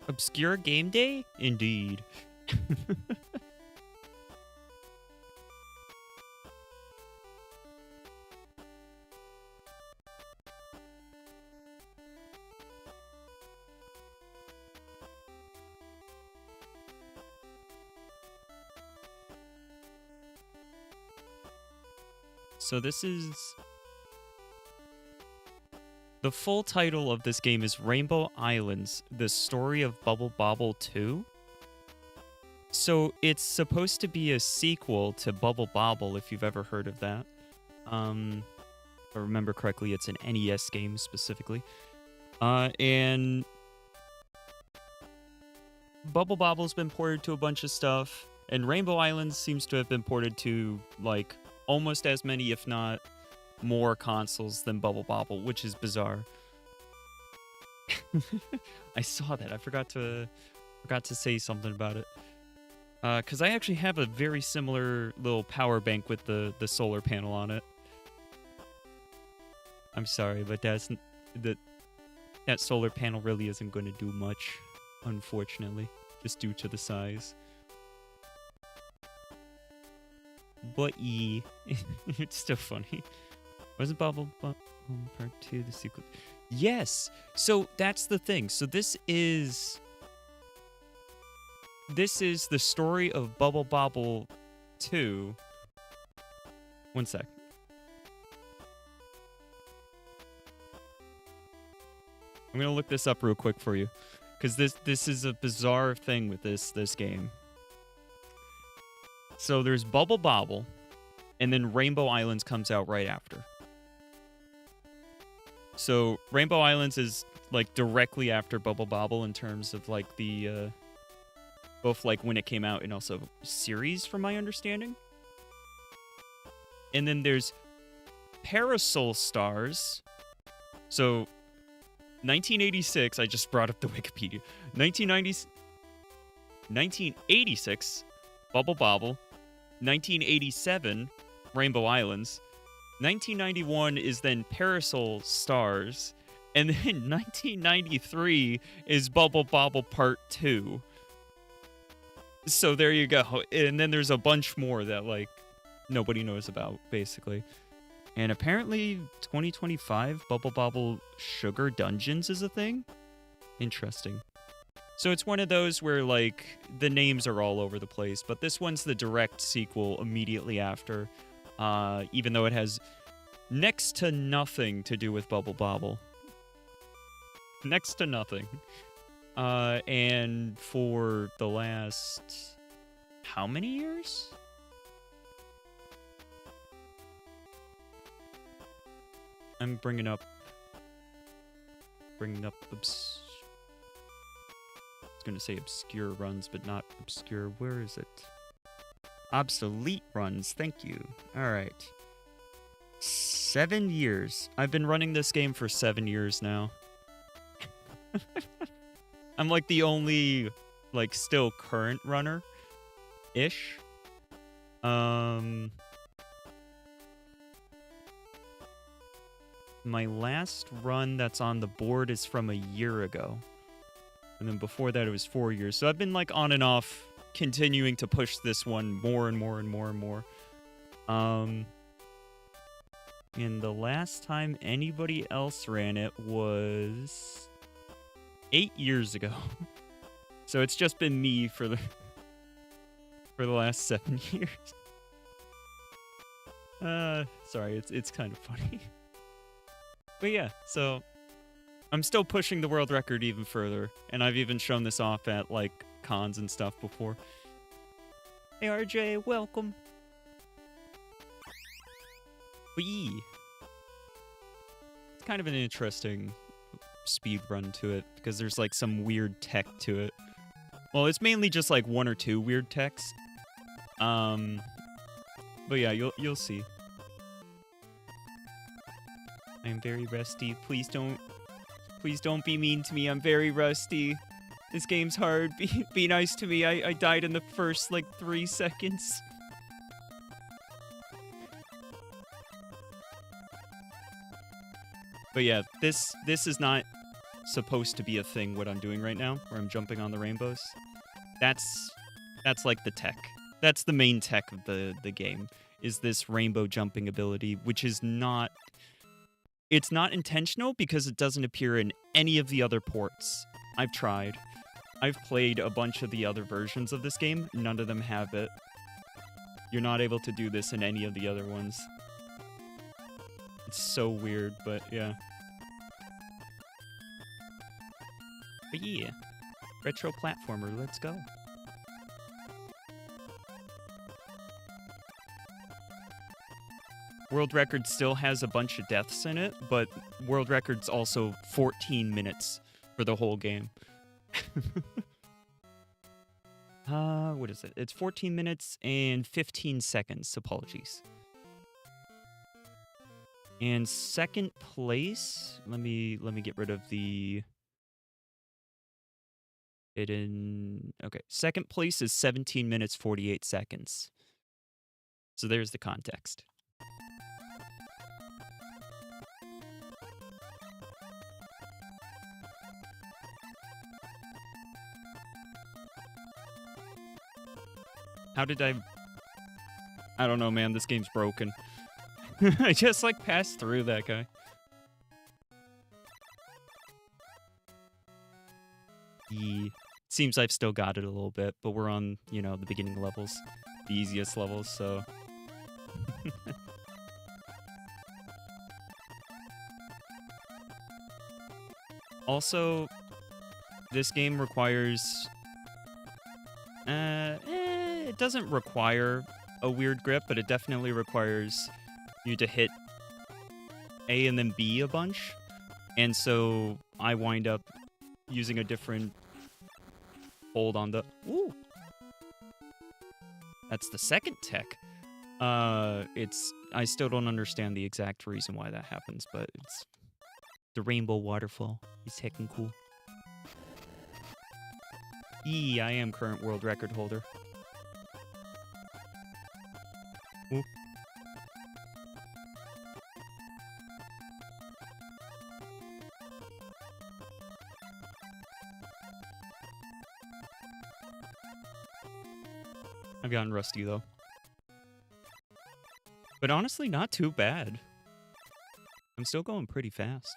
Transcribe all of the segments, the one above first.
Obscure game day? Indeed. So this is... The full title of this game is Rainbow Islands, The Story of Bubble Bobble 2. So it's supposed to be a sequel to Bubble Bobble, if you've ever heard of that. If I remember correctly, it's an NES game specifically. And Bubble Bobble's been ported to a bunch of stuff, and Rainbow Islands seems to have been ported to, like, almost as many, if not more consoles than Bubble Bobble, which is bizarre. I saw that. I forgot to say something about it. Because I actually have a very similar little power bank with the solar panel on it. I'm sorry, but that solar panel really isn't going to do much, unfortunately, just due to the size. But it's still funny. Wasn't Bubble Bobble Part 2 the sequel? Yes! So that's the thing. So this is the story of Bubble Bobble 2. One sec. I'm gonna look this up real quick for you, because this is a bizarre thing with this game. So there's Bubble Bobble, and then Rainbow Islands comes out right after. So Rainbow Islands is like directly after Bubble Bobble in terms of like the both like when it came out and also series, from my understanding. And then there's Parasol Stars. So 1986, I just brought up the Wikipedia. 1986, Bubble Bobble. 1987, Rainbow Islands. 1991 is then Parasol Stars. And then 1993 is Bubble Bobble Part 2. So there you go. And then there's a bunch more that, like, nobody knows about, basically. And apparently, 2025, Bubble Bobble Sugar Dungeons is a thing? Interesting. So it's one of those where, like, the names are all over the place, but this one's the direct sequel immediately after, even though it has next to nothing to do with Bubble Bobble. Next to nothing. And for the last... how many years? I'm bringing up I was gonna say obscure runs, but not obscure. Where is it? Obsolete runs. Thank you. All right. 7 years. I've been running this game for 7 years now. I'm like the only, like, still current runner-ish. My last run that's on the board is from a year ago. And then before that, it was 4 years. So I've been, like, on and off, continuing to push this one more and more and more and more. And the last time anybody else ran it was 8 years ago. So it's just been me for the last 7 years. Sorry, it's kind of funny. But yeah, so I'm still pushing the world record even further, and I've even shown this off at, like, cons and stuff before. Hey RJ, welcome. Wee. It's kind of an interesting speed run to it, because there's, like, some weird tech to it. Well, it's mainly just, like, one or two weird techs. But yeah, you'll see. I'm very rusty. Please don't be mean to me. I'm very rusty. This game's hard. Be nice to me. I died in the first, like, 3 seconds. But yeah, this is not supposed to be a thing, what I'm doing right now, where I'm jumping on the rainbows. That's like the tech. That's the main tech of the game, is this rainbow jumping ability, which is not... It's not intentional because it doesn't appear in any of the other ports. I've tried. I've played a bunch of the other versions of this game. None of them have it. You're not able to do this in any of the other ones. It's so weird, but yeah. But yeah. Retro platformer, let's go. World Record still has a bunch of deaths in it, but World Record's also 14 minutes for the whole game. What is it? It's 14 minutes and 15 seconds. Apologies. And second place, let me get rid of the hidden. Okay, second place is 17 minutes 48 seconds. So there's the context. How did I don't know, man. This game's broken. I just, like, passed through that guy. Yeah. Seems I've still got it a little bit, but we're on, you know, the beginning levels. The easiest levels, so... Also, this game requires... it doesn't require a weird grip, but it definitely requires you to hit A and then B a bunch. And so I wind up using a different hold on the... Ooh! That's the second tech. I still don't understand the exact reason why that happens, but it's... The rainbow waterfall is heckin' cool. I am current world record holder. Ooh. I've gotten rusty, though. But honestly, not too bad. I'm still going pretty fast.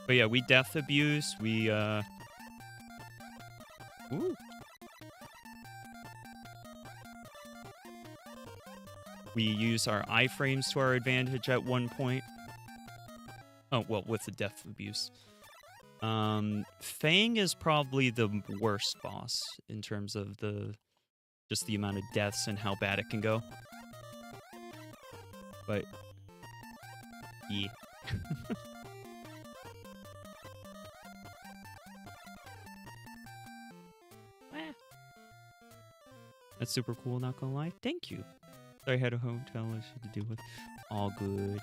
But yeah, we death abuse, we, Ooh. We use our iframes to our advantage at one point. Oh, well, with the death abuse. Fang is probably the worst boss in terms of just the amount of deaths and how bad it can go. But, yeah. That's super cool, not gonna lie. Thank you. Sorry, I had a hotel issue to deal with. All good.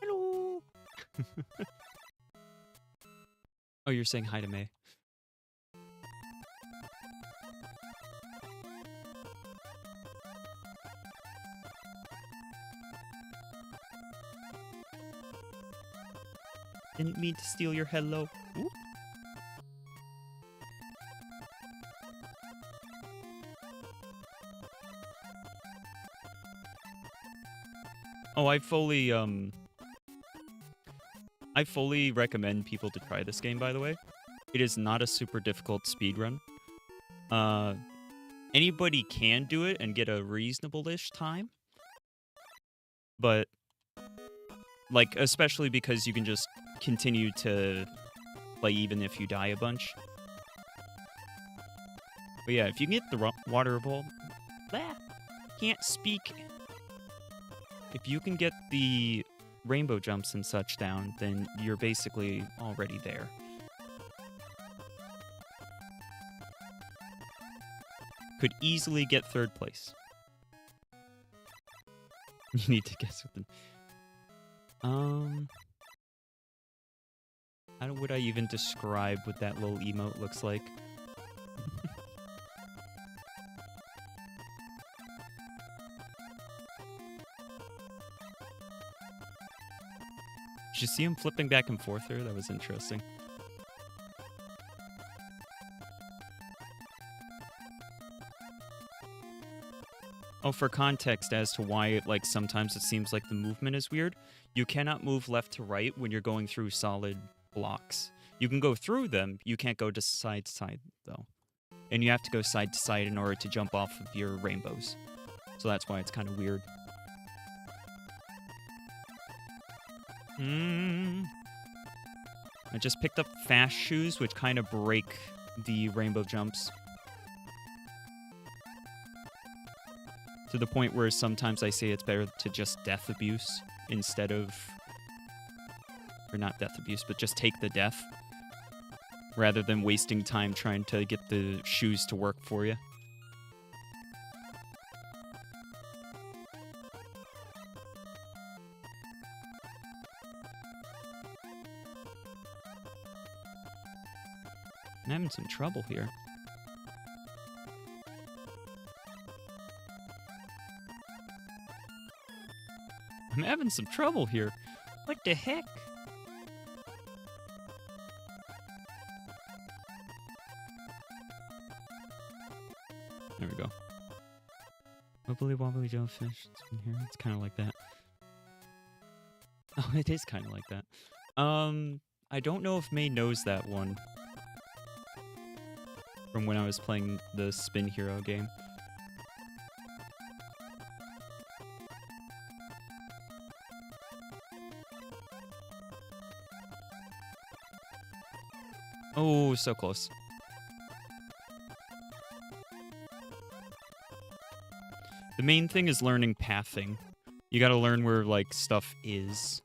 Hello. Oh, you're saying hi to May. Didn't mean to steal your hello. Ooh. Oh, I fully recommend people to try this game, by the way. It is not a super difficult speedrun. Anybody can do it and get a reasonable-ish time. But, like, especially because you can just continue to play even if you die a bunch. But yeah, if you can get the water ball... Can't speak. If you can get the rainbow jumps and such down, then you're basically already there. Could easily get third place. You need to guess what the... How would I even describe what that little emote looks like? Did you see him flipping back and forth there? That was interesting. Oh, for context as to why, like, sometimes it seems like the movement is weird, you cannot move left to right when you're going through solid blocks. You can go through them, you can't go to side to side, though. And you have to go side to side in order to jump off of your rainbows. So that's why it's kind of weird. I just picked up fast shoes, which kind of break the rainbow jumps. To the point where sometimes I say it's better to just death abuse instead of... Or not death abuse, but just take the death. Rather than wasting time trying to get the shoes to work for you. I'm having some trouble here. I'm having some trouble here. What the heck? There we go. Wibbly wobbly jellyfish. It's in here. It's kind of like that. Oh, it is kind of like that. I don't know if May knows that one. From when I was playing the Spin Hero game. Oh, so close. The main thing is learning pathing. You gotta learn where, like, stuff is.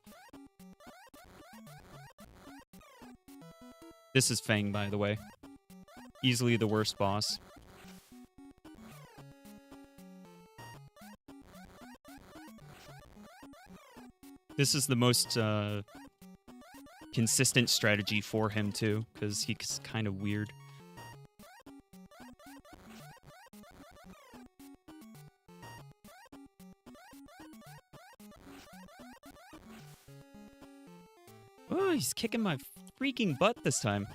This is Fang, by the way. Easily the worst boss. This is the most consistent strategy for him, too, because he's kind of weird. Oh, he's kicking my freaking butt this time.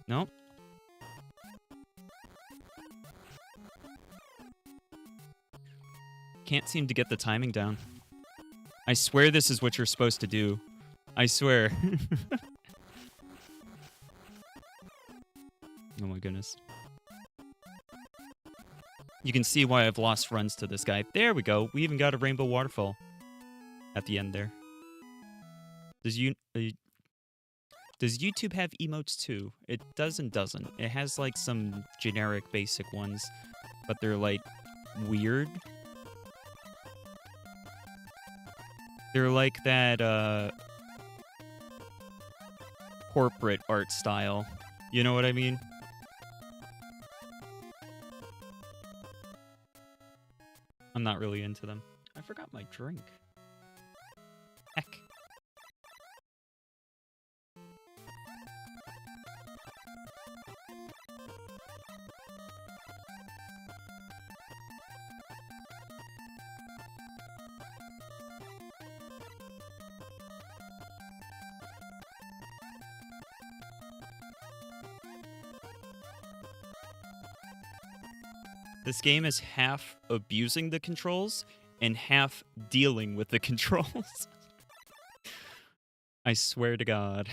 Nope. Can't seem to get the timing down. I swear this is what you're supposed to do. I swear. Oh my goodness. You can see why I've lost runs to this guy. There we go. We even got a rainbow waterfall at the end there. Does YouTube have emotes too? It does and doesn't. It has like some generic basic ones, but they're like weird. They're like that corporate art style. You know what I mean? I'm not really into them. I forgot my drink. Heck. This game is half abusing the controls and half dealing with the controls. I swear to God.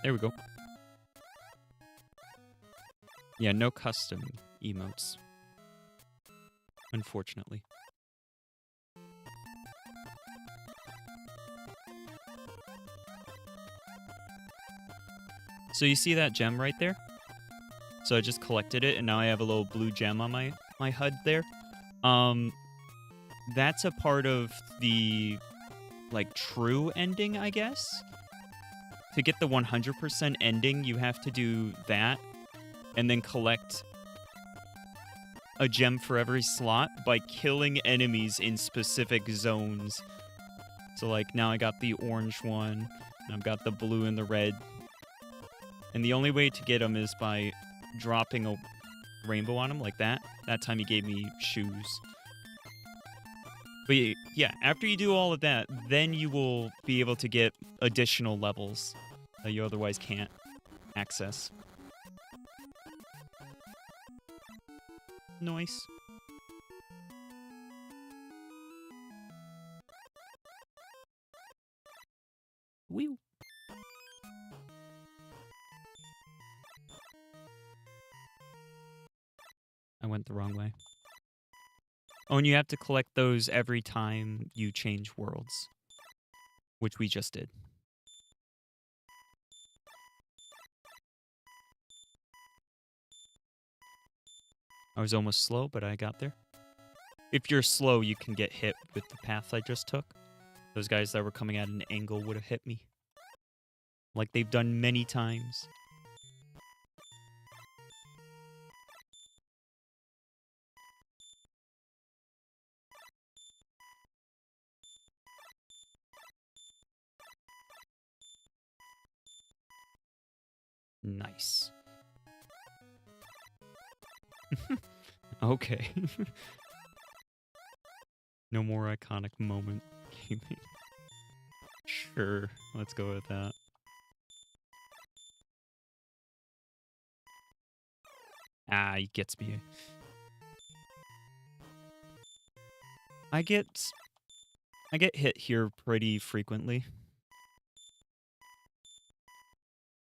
There we go. Yeah, no custom emotes. Unfortunately. So you see that gem right there? So I just collected it, and now I have a little blue gem on my HUD there. That's a part of the, like, true ending, I guess. To get the 100% ending, you have to do that, and then collect a gem for every slot by killing enemies in specific zones. So, like, now I got the orange one, and I've got the blue and the red. And the only way to get them is by dropping a rainbow on them like that. That time he gave me shoes. But yeah, after you do all of that, then you will be able to get additional levels that you otherwise can't access. Nice. Woo. I went the wrong way. Oh, and you have to collect those every time you change worlds, which we just did. I was almost slow, but I got there. If you're slow, you can get hit with the path I just took. Those guys that were coming at an angle would have hit me. Like they've done many times. Nice. Okay. No more iconic moment gaming. Sure, let's go with that. Ah, he gets me. I get hit here pretty frequently.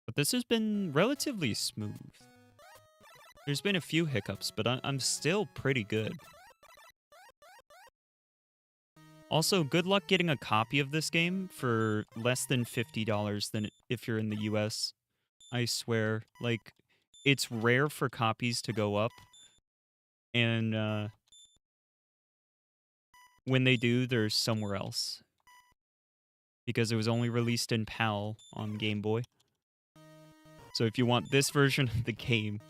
But this has been relatively smooth. There's been a few hiccups, but I'm still pretty good. Also, good luck getting a copy of this game for less than $50 than if you're in the US. I swear. Like, it's rare for copies to go up. And when they do, they're somewhere else. Because it was only released in PAL on Game Boy. So if you want this version of the game,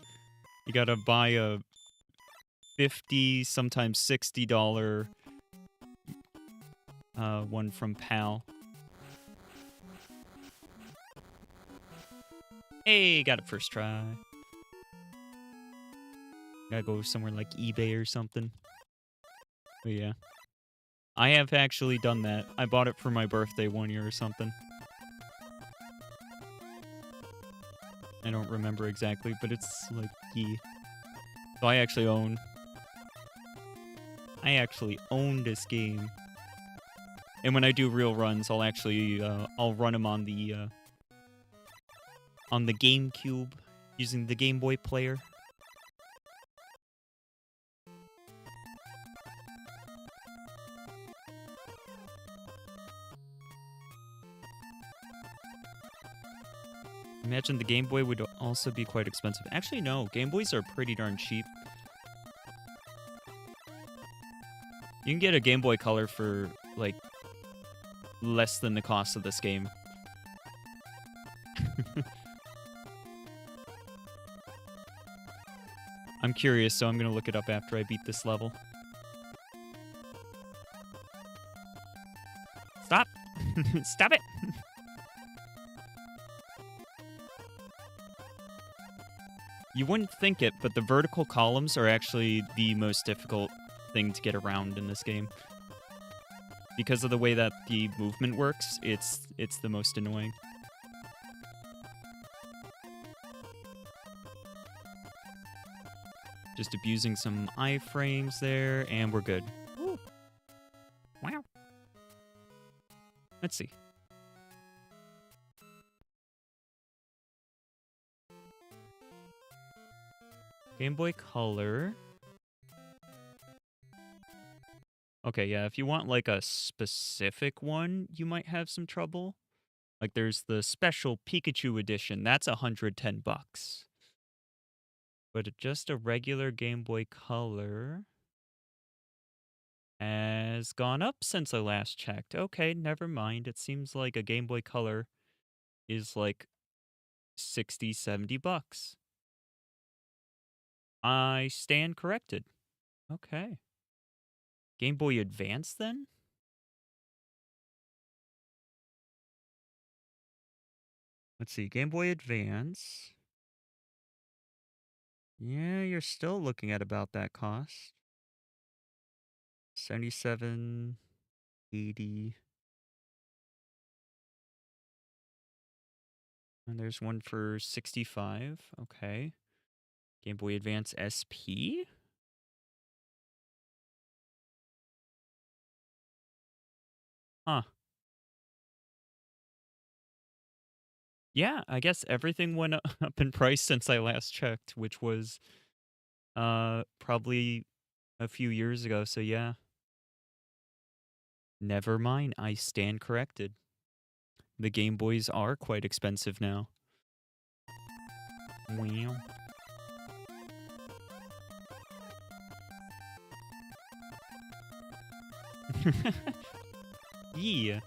you gotta buy a $50, sometimes $60 one from PAL. Hey, got it first try. Gotta go somewhere like eBay or something. But yeah. I have actually done that. I bought it for my birthday one year or something. I don't remember exactly, but it's like So I actually own this game. And when I do real runs, I'll actually I'll run them on the GameCube using the Game Boy player. Imagine the Game Boy would also be quite expensive. Actually, no. Game Boys are pretty darn cheap. You can get a Game Boy Color for, like, less than the cost of this game. I'm curious, so I'm gonna look it up after I beat this level. Stop! Stop it! You wouldn't think it, but the vertical columns are actually the most difficult thing to get around in this game. Because of the way that the movement works, it's the most annoying. Just abusing some iframes there, and we're good. Ooh. Wow. Let's see. Game Boy Color. Okay, yeah, if you want like a specific one, you might have some trouble. Like there's the special Pikachu edition. That's $110. But just a regular Game Boy Color has gone up since I last checked. Okay, never mind. It seems like a Game Boy Color is like 60, $70. I stand corrected. Okay. Game Boy Advance then? Let's see. Game Boy Advance. Yeah, you're still looking at about that cost. 77, 80. And there's one for 65. Okay. Game Boy Advance SP? Huh. Yeah, I guess everything went up in price since I last checked, which was probably a few years ago. So yeah. Never mind, I stand corrected. The Game Boys are quite expensive now. Wow. Yeah.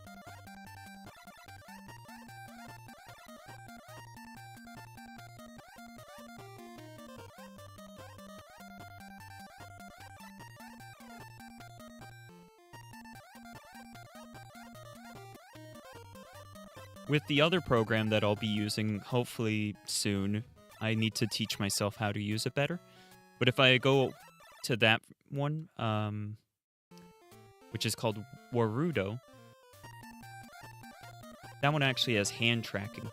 With the other program that I'll be using, hopefully soon, I need to teach myself how to use it better. But if I go to that one, which is called Warudo, that one actually has hand tracking.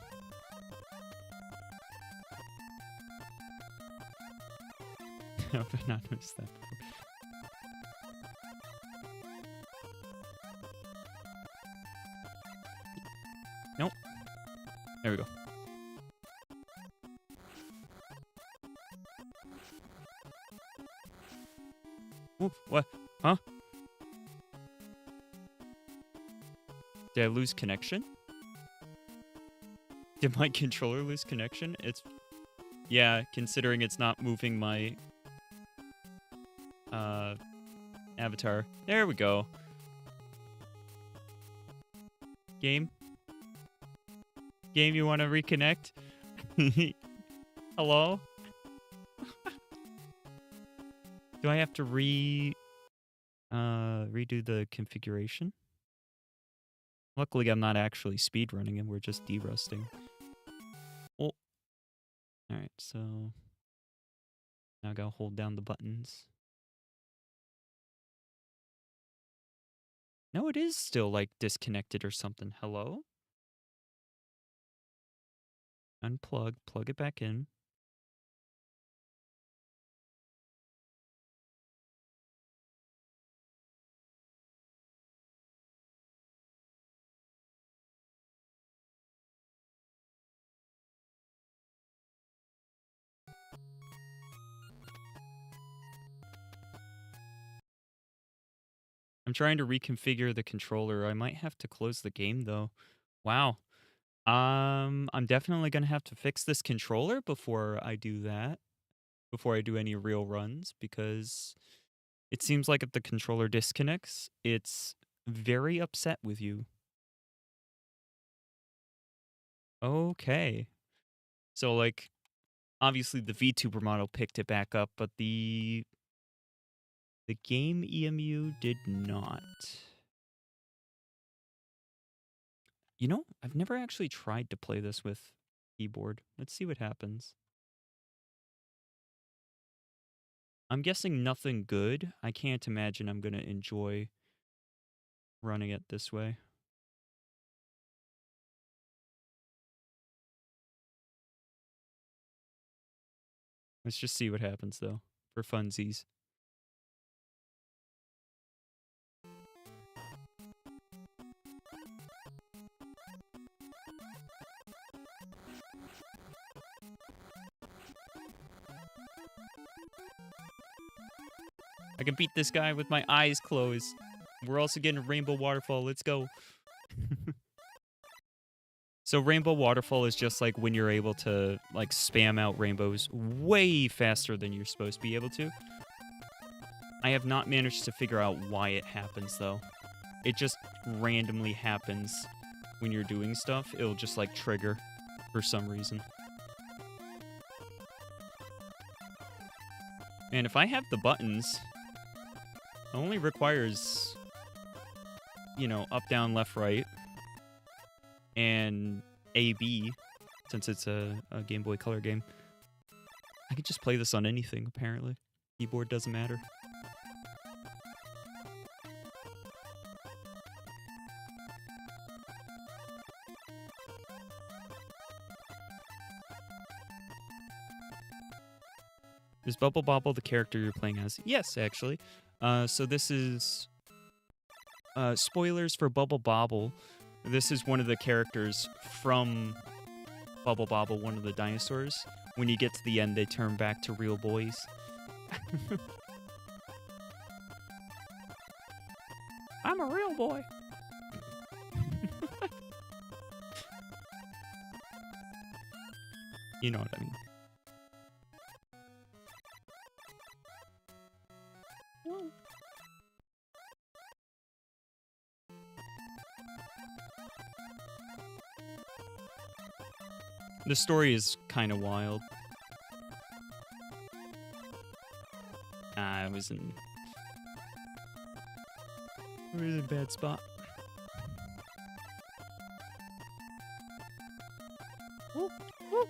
I've not noticed that before. Nope. There we go. Ooh, what? Huh? Did I lose connection? Did my controller lose connection? It's... Yeah, considering it's not moving my... avatar. There we go. Game? Game, you want to reconnect? Hello? Do I have to redo the configuration? Luckily, I'm not actually speedrunning and we're just derusting. Oh. Alright, so... Now I gotta hold down the buttons. No, it is still, like, disconnected or something. Hello? Unplug, plug it back in. I'm trying to reconfigure the controller. I might have to close the game, though. Wow. I'm definitely gonna have to fix this controller before I do that. Before I do any real runs, because it seems like if the controller disconnects, it's very upset with you. Okay. So, like, obviously the VTuber model picked it back up, but the game EMU did not. You know, I've never actually tried to play this with keyboard. Let's see what happens. I'm guessing nothing good. I can't imagine I'm going to enjoy running it this way. Let's just see what happens, though, for funsies. I can beat this guy with my eyes closed. We're also getting a rainbow waterfall. Let's go. So Rainbow Waterfall is just like when you're able to like spam out rainbows way faster than you're supposed to be able to. I have not managed to figure out why it happens though. It just randomly happens when you're doing stuff. It'll just like trigger for some reason. And if I have the buttons, it only requires, you know, up, down, left, right, and A, B, since it's a Game Boy Color game. I could just play this on anything, apparently. Keyboard doesn't matter. Is Bubble Bobble the character you're playing as? Yes, actually. So this is... spoilers for Bubble Bobble. This is one of the characters from Bubble Bobble, one of the dinosaurs. When you get to the end, they turn back to real boys. I'm a real boy. You know what I mean. The story is kind of wild. I was in a bad spot. Woo, woo.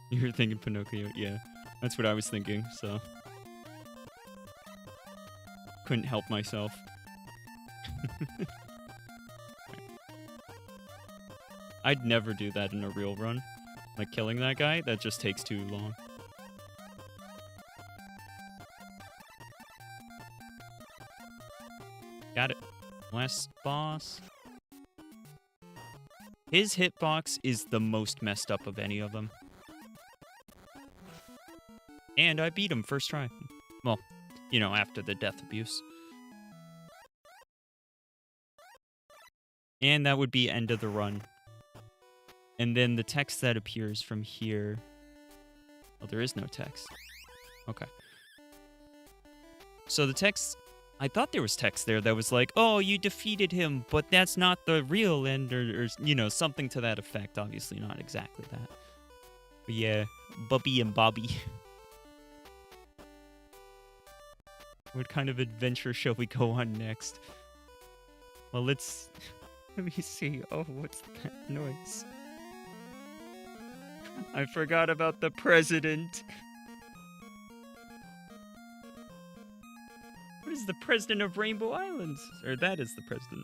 You were thinking Pinocchio, yeah. That's what I was thinking, so couldn't help myself. I'd never do that in a real run. Like killing that guy, that just takes too long. Got it. Last boss. His hitbox is the most messed up of any of them. And I beat him first try. Well, you know, after the death abuse. And that would be end of the run. And then the text that appears from here... Oh, there is no text. Okay. So the text... I thought there was text there that was like, oh, you defeated him, but that's not the real end, or you know, something to that effect. Obviously not exactly that. But yeah, Bubby and Bobby. What kind of adventure shall we go on next? Well, let's... Let me see. Oh, what's that noise? I forgot about the president. What is the president of Rainbow Islands? Or that is the president.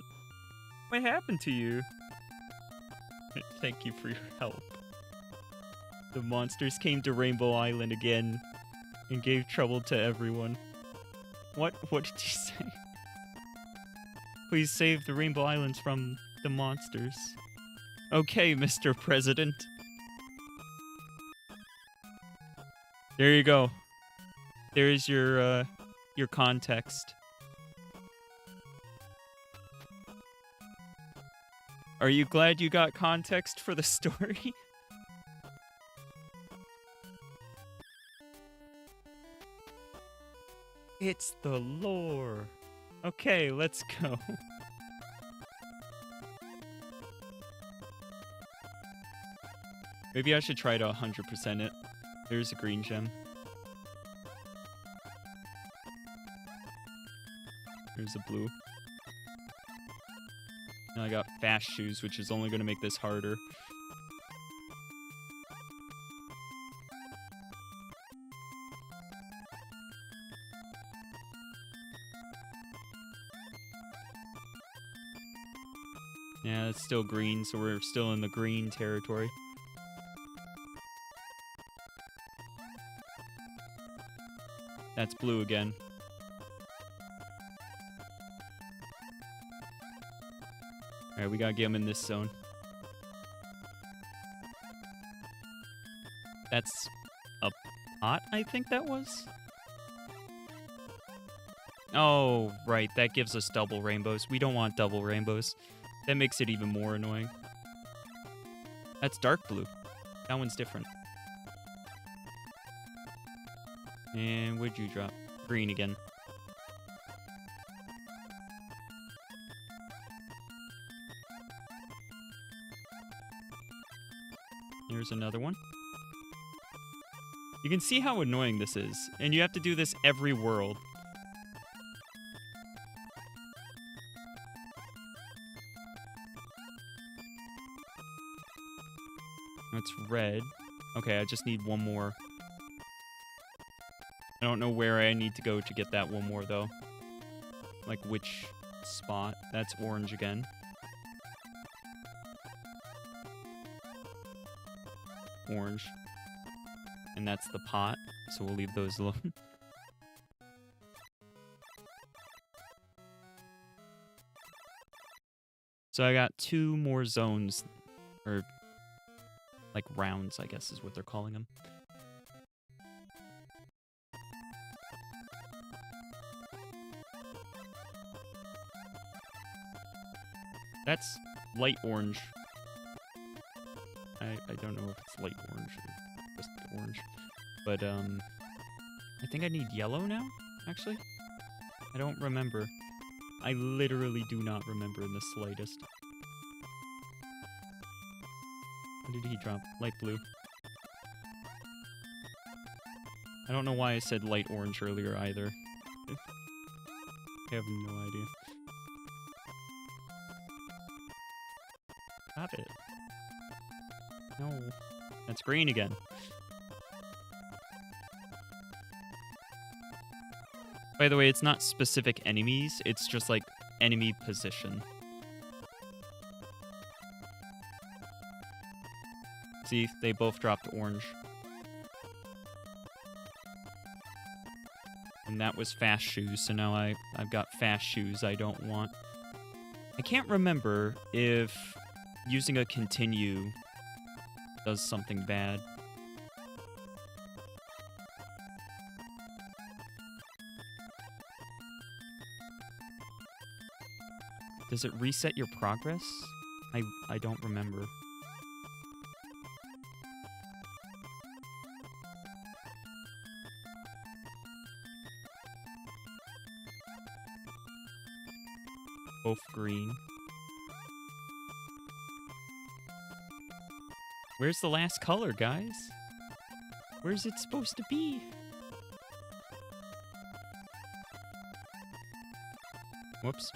What happened to you? Thank you for your help. The monsters came to Rainbow Island again and gave trouble to everyone. What did you say? Please save the Rainbow Islands from the monsters. Okay, Mr. President. There you go. There's your context. Are you glad you got context for the story? It's the lore. Okay, let's go. Maybe I should try to 100% it. There's a green gem. There's a blue. Now I got fast shoes, which is only going to make this harder. Yeah, it's still green, so we're still in the green territory. That's blue again. Alright, we gotta get him in this zone. That's... a pot, I think that was? Oh, right. That gives us double rainbows. We don't want double rainbows. That makes it even more annoying. That's dark blue. That one's different. And what'd you drop? Green again. Here's another one. You can see how annoying this is, and you have to do this every world. That's red. Okay, I just need one more. I don't know where I need to go to get that one more, though. Like, which spot? That's orange again. Orange. And that's the pot, so we'll leave those alone. So I got 2 more zones, or like rounds, I guess is what they're calling them. That's light orange. I don't know if it's light orange or just orange. But, I think I need yellow now, actually. I don't remember. I literally do not remember in the slightest. What did he drop? Light blue. I don't know why I said light orange earlier either. I have no idea. Stop it. No. That's green again. By the way, it's not specific enemies, it's just like enemy position. See, they both dropped orange. And that was fast shoes, so now I've got fast shoes I don't want. I can't remember if using a continue does something bad. Does it reset your progress? I don't remember. Both green. Where's the last color, guys? Where's it supposed to be? Whoops.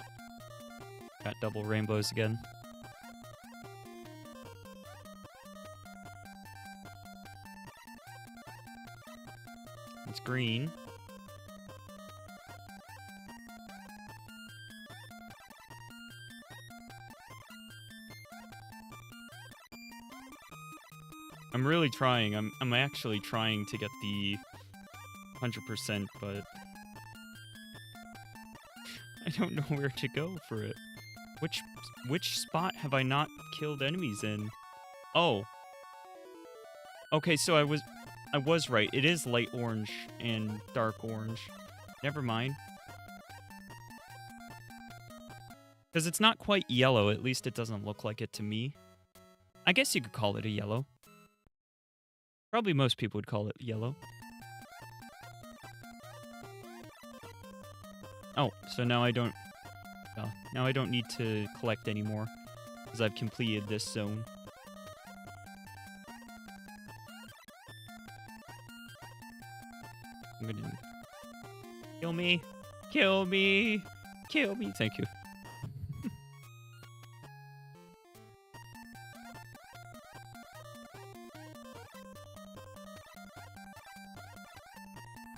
Got double rainbows again. It's green. I'm really trying. I'm actually trying to get the 100%, but I don't know where to go for it. Which spot have I not killed enemies in? Oh. Okay, so I was right. It is light orange and dark orange. Never mind. Because it's not quite yellow. At least it doesn't look like it to me. I guess you could call it a yellow. Probably most people would call it yellow. Oh, so now I don't... Well, now I don't need to collect anymore, because I've completed this zone. I'm gonna... Kill me! Kill me! Kill me! Thank you.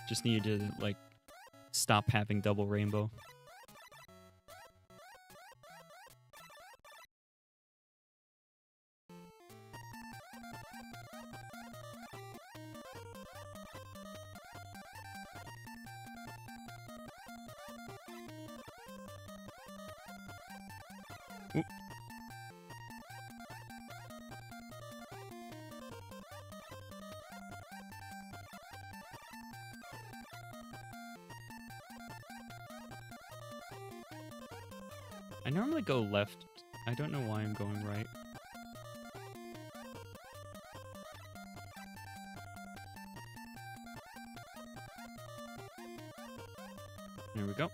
Just needed to, like, stop having double rainbow. Oop. I normally go left. I don't know why I'm going right. There we go.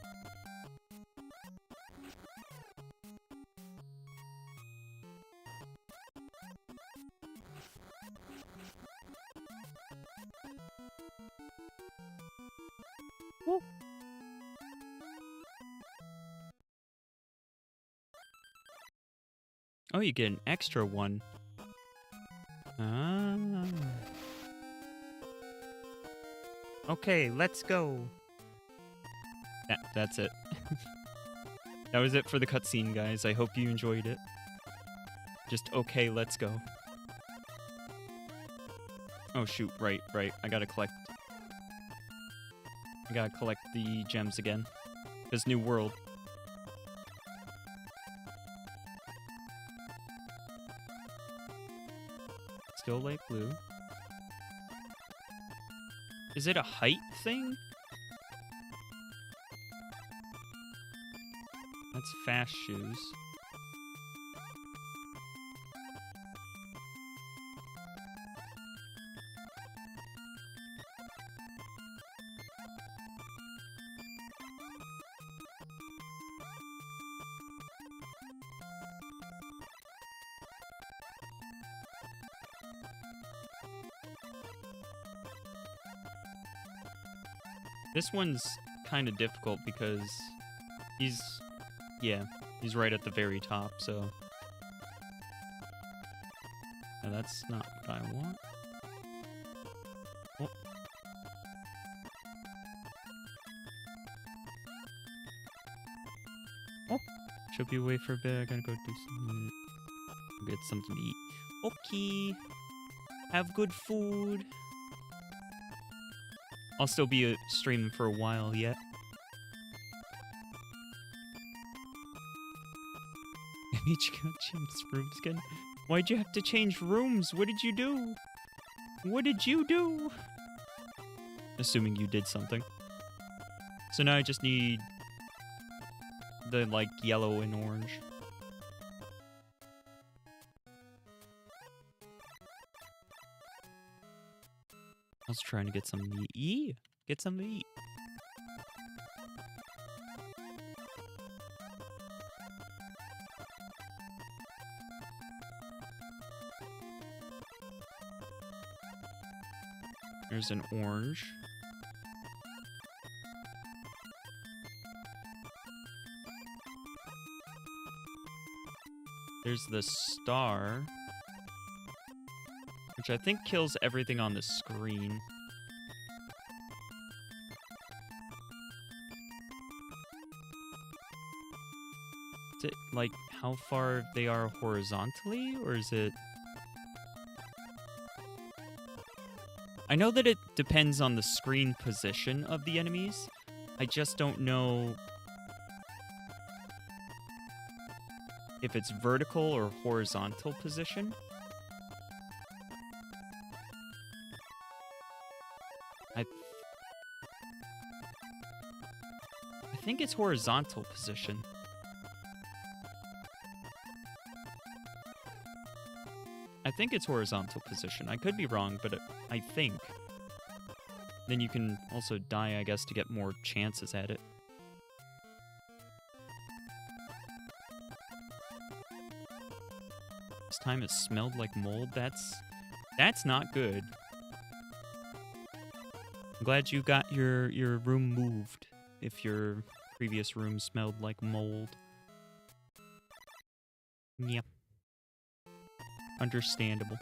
Woo. Oh, you get an extra one. Ah. Okay, let's go. That's it. That was it for the cutscene, guys. I hope you enjoyed it. Just, okay, let's go. Oh, shoot. Right. I gotta collect the gems again. This new world. Still light blue. Is it a height thing? That's fast shoes. This one's kind of difficult because he's right at the very top, so... No, that's not what I want. Oh. Oh, she'll be away for a bit. I gotta go do something. Get something to eat. Okay. Have good food. I'll still be streaming for a while yet. Changed rooms again. Why'd you have to change rooms? What did you do? What did you do? Assuming you did something. So now I just need the, like, yellow and orange. I was trying to get something to eat. Get something to eat. There's an orange. There's the star, which I think kills everything on the screen. Is it, like, how far they are horizontally, or is it... I know that it depends on the screen position of the enemies. I just don't know if it's vertical or horizontal position. I think it's horizontal position. I think it's horizontal position. I could be wrong, but I think. Then you can also die, I guess, to get more chances at it. This time it smelled like mold. That's not good. I'm glad you got your room moved if your previous room smelled like mold. Yep. Understandable.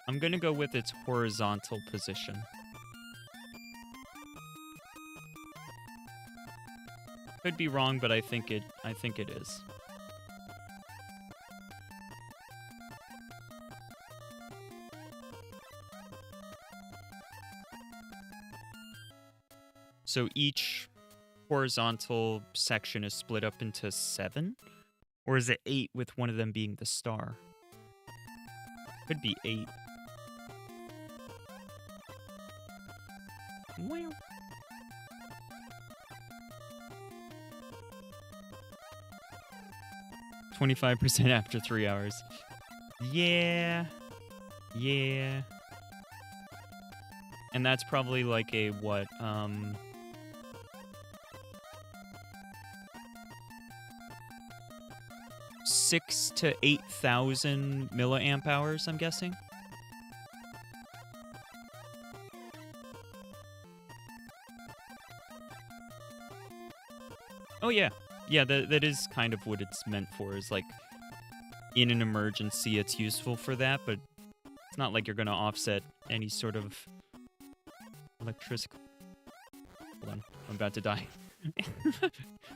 I'm gonna go with its horizontal position. Could be wrong, but I think it is. So each horizontal section is split up into 7 Or is it 8 with one of them being the star? Could be 8. Wow. $25% after 3 hours. Yeah. Yeah. And that's probably like a what? 6 to 8,000 milliamp hours, I'm guessing. Oh yeah. Yeah, that is kind of what it's meant for, is like in an emergency it's useful for that, but it's not like you're gonna offset any sort of electric. Hold on, I'm about to die.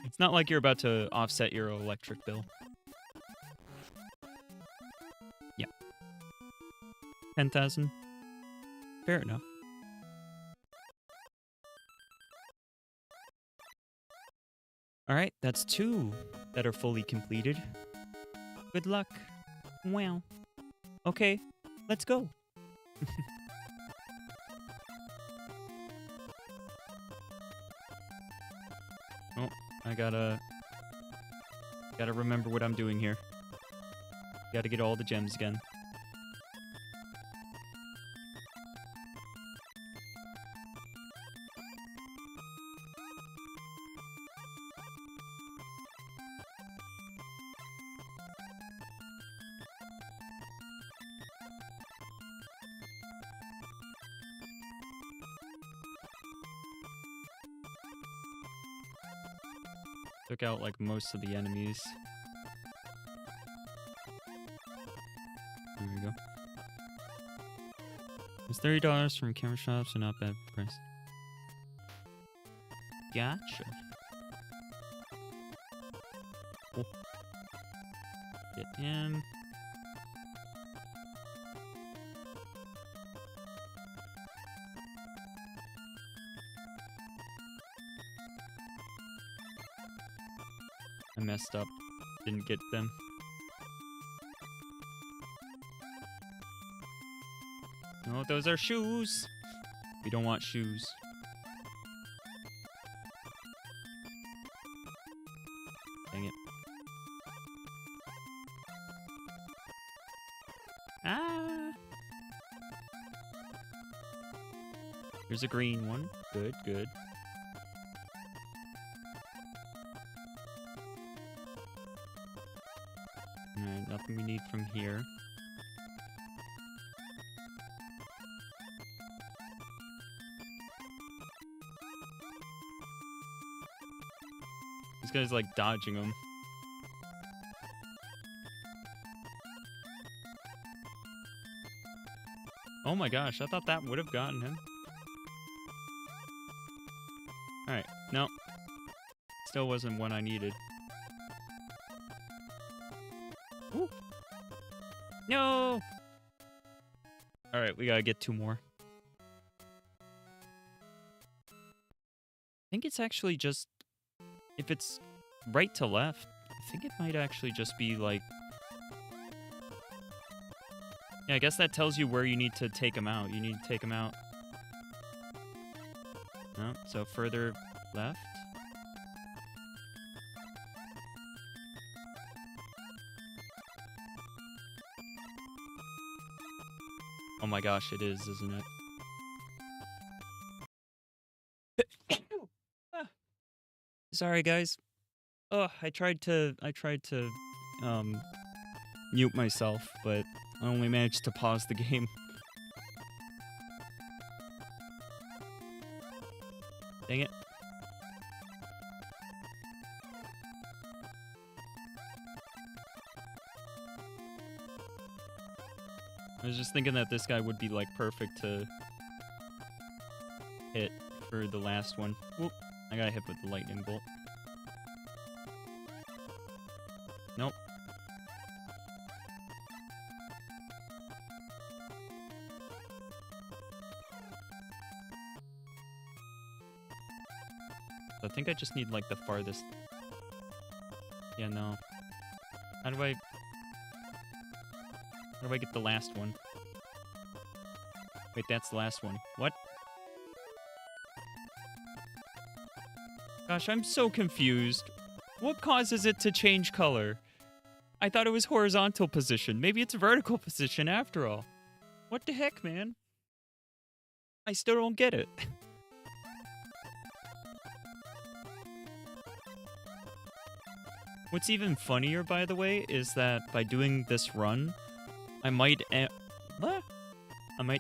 It's not like you're about to offset your electric bill. Yeah. 10,000. Fair enough. Alright, that's 2 that are fully completed. Good luck. Wow. Okay, let's go. Oh, I gotta remember what I'm doing here. Gotta get all the gems again. Took out like most of the enemies. There we go. It's $30 from camera shops, so not bad price. Gotcha. Cool. Get him. I messed up. Didn't get them. No, those are shoes. We don't want shoes. Dang it. Ah! Here's a green one. Good, good. Alright, nothing we need from here. This guy's like dodging him. Oh my gosh, I thought that would have gotten him. Alright, no. Still wasn't one I needed. Ooh. No! Alright, we gotta get 2 more. I think it's actually just... If it's right to left, I think it might actually just be like... Yeah, I guess that tells you where you need to take them out. You need to take them out. No, so further left. Oh my gosh, it is, isn't it? Sorry, guys. Oh, I tried to mute myself, but I only managed to pause the game. Dang it. I was just thinking that this guy would be like perfect to hit for the last one. Whoop. I got hit with the lightning bolt. Nope. I think I just need like the farthest. Yeah, no. How do I get the last one? Wait, that's the last one. What? Gosh, I'm so confused. What causes it to change color? I thought it was horizontal position. Maybe it's vertical position after all. What the heck, man? I still don't get it. What's even funnier, by the way, is that by doing this run, I might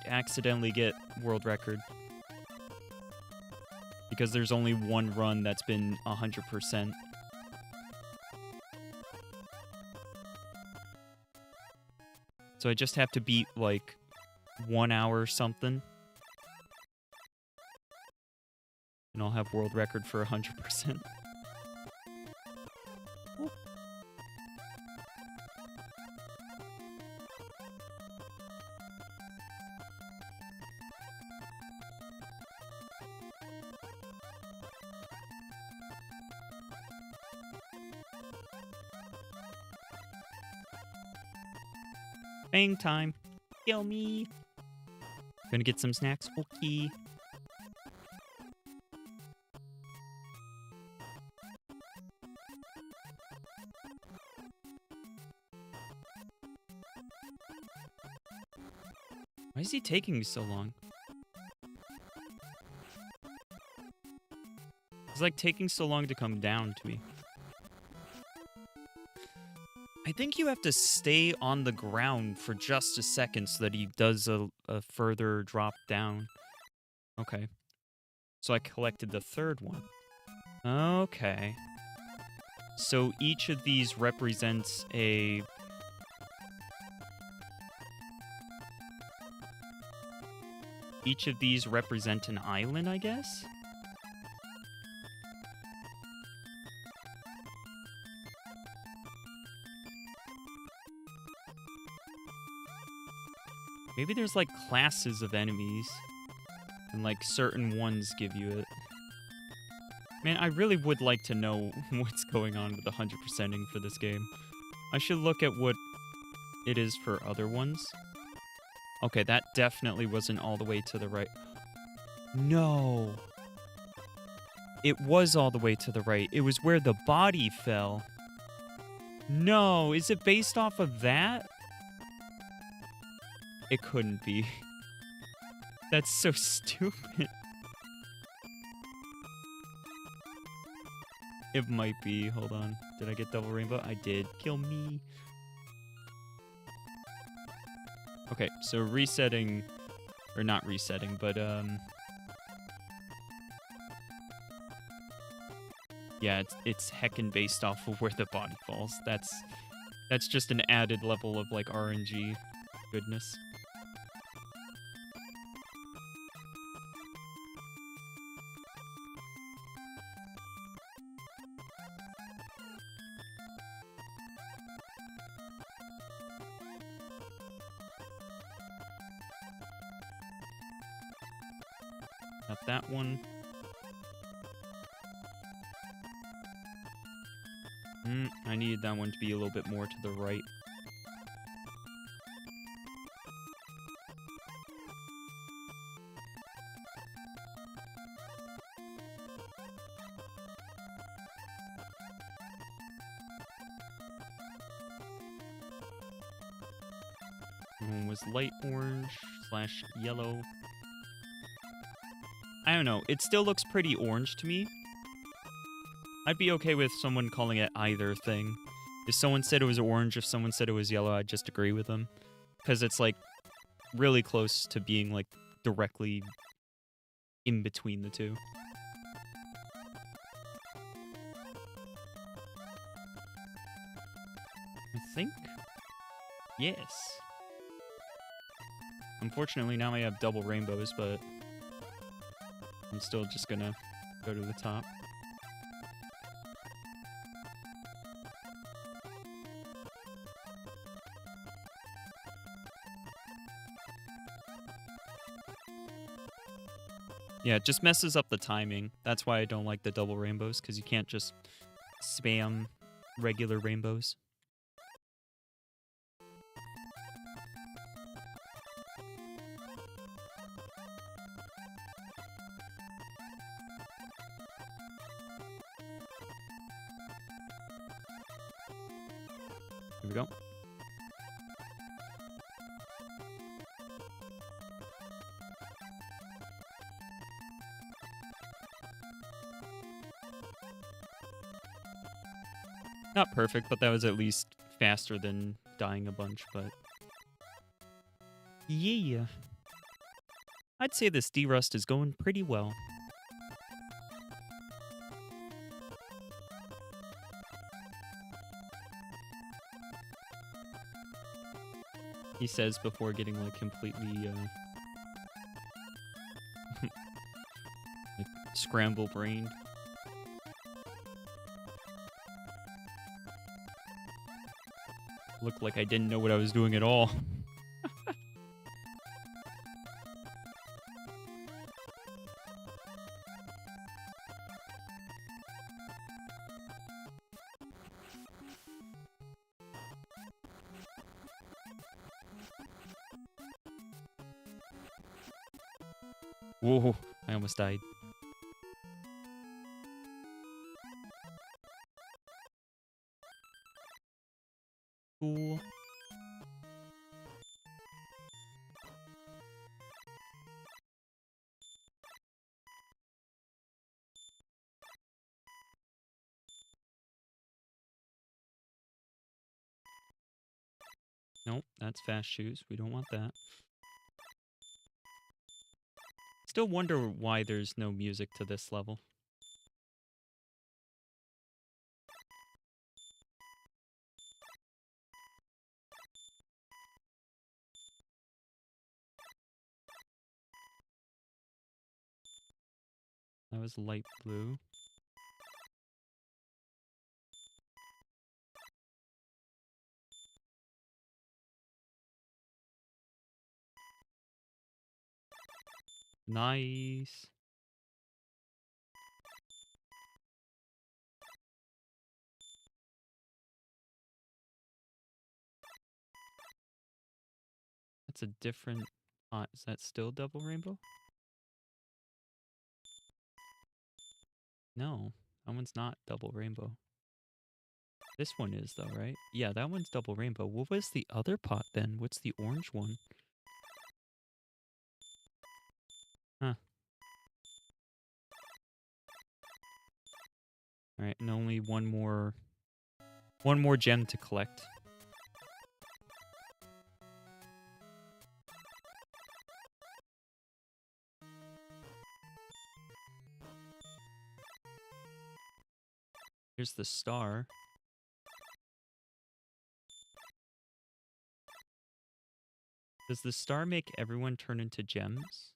accidentally get world record. Because there's only one run that's been 100%. So I just have to beat, like, 1 hour or something. And I'll have world record for 100%. Bang time. Kill me. Gonna get some snacks. Okay. Why is he taking so long? It's like taking so long to come down to me. I think you have to stay on the ground for just a second so that he does a further drop down. Okay. So I collected the third one. Okay. So each of these represents a... Each of these represent an island, I guess? Maybe there's, like, classes of enemies, and, like, certain ones give you it. Man, I really would like to know what's going on with the 100%ing for this game. I should look at what it is for other ones. Okay, that definitely wasn't all the way to the right. No. It was all the way to the right. It was where the body fell. No, is it based off of that? It couldn't be. That's so stupid. It might be. Hold on. Did I get double rainbow? I did. Kill me. Okay, so resetting, or not resetting, but yeah, it's heckin' based off of where the body falls. That's just an added level of like RNG goodness. Not that one. I needed that one to be a little bit more to the right. One was light orange / yellow. I don't know. It still looks pretty orange to me. I'd be okay with someone calling it either thing. If someone said it was orange, if someone said it was yellow, I'd just agree with them. Because it's, like, really close to being, like, directly in between the two. I think? Yes. Unfortunately, now I have double rainbows, but I'm still just gonna go to the top. Yeah, it just messes up the timing. That's why I don't like the double rainbows, because you can't just spam regular rainbows. Here we go. Not perfect, but that was at least faster than dying a bunch, but... Yeah. I'd say this derust is going pretty well. He says before getting, like, completely, like, scramble-brained. Looked like I didn't know what I was doing at all. Whoa, I almost died. Cool. Nope, that's fast shoes. We don't want that. Still wonder why there's no music to this level. That was light blue. Nice. That's a different... is that still double rainbow? No, that one's not double rainbow. This one is, though, right? Yeah, that one's double rainbow. What was the other pot, then? What's the orange one? Huh. Alright, and only one more gem to collect. Here's the star. Does the star make everyone turn into gems?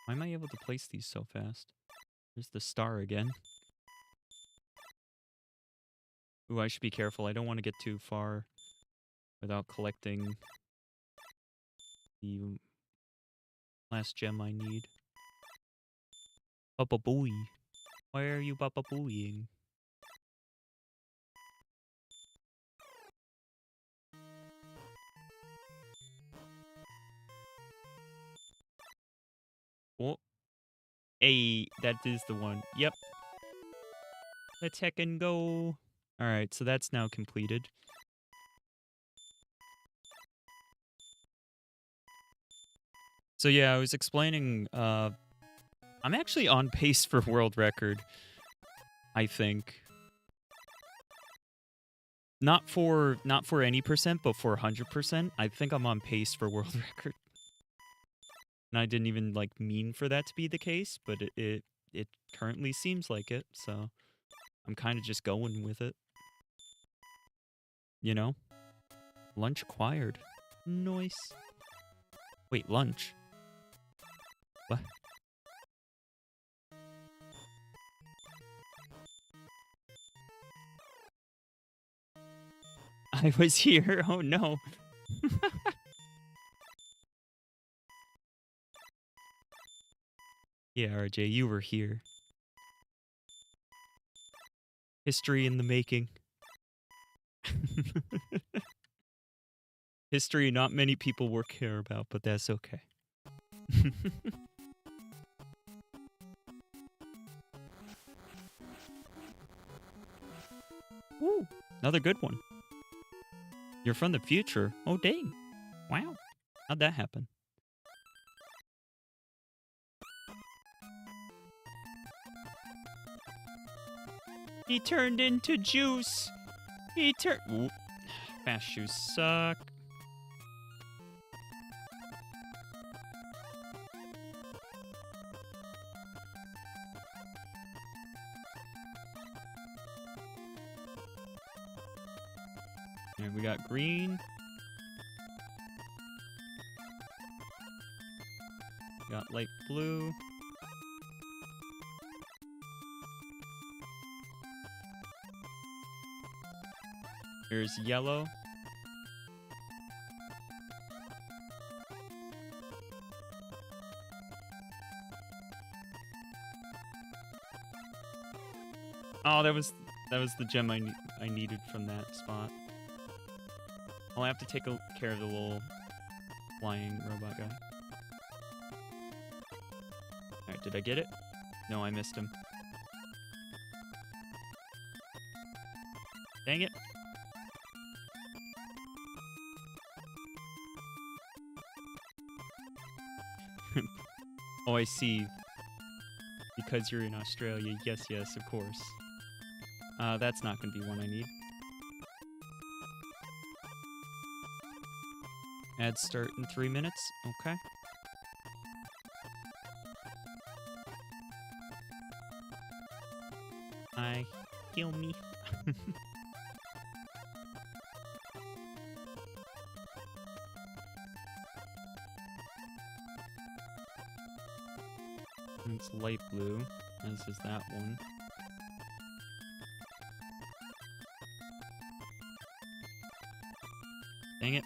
Why am I able to place these so fast? Here's the star again. Ooh, I should be careful. I don't want to get too far without collecting the last gem I need. Baba Booey. Why are you Baba Booeying? Oh. Hey, that is the one. Yep. Let's heck and go. Alright, so that's now completed. So yeah, I was explaining, I'm actually on pace for world record, I think. Not for any percent, but for 100%. I think I'm on pace for world record. And I didn't even, like, mean for that to be the case, but it currently seems like it, so I'm kind of just going with it. You know? Lunch acquired. Nice. Wait, lunch? What? I was here. Oh no. Yeah, RJ, you were here. History in the making. History not many people will care about, but that's okay. Woo! Another good one. You're from the future? Oh, dang. Wow. How'd that happen? He turned into juice. He turned... Ooh. Fast shoes suck. And we got green. Got light blue. Here's yellow. Oh, that was the gem I needed from that spot. I'll have to take care of the little flying robot guy. Alright, did I get it? No, I missed him. Dang it. Oh, I see. Because you're in Australia. Yes, yes, of course. That's not going to be one I need. Ads start in 3 minutes. Okay. Heal me. It's light blue, as is that one. Dang it.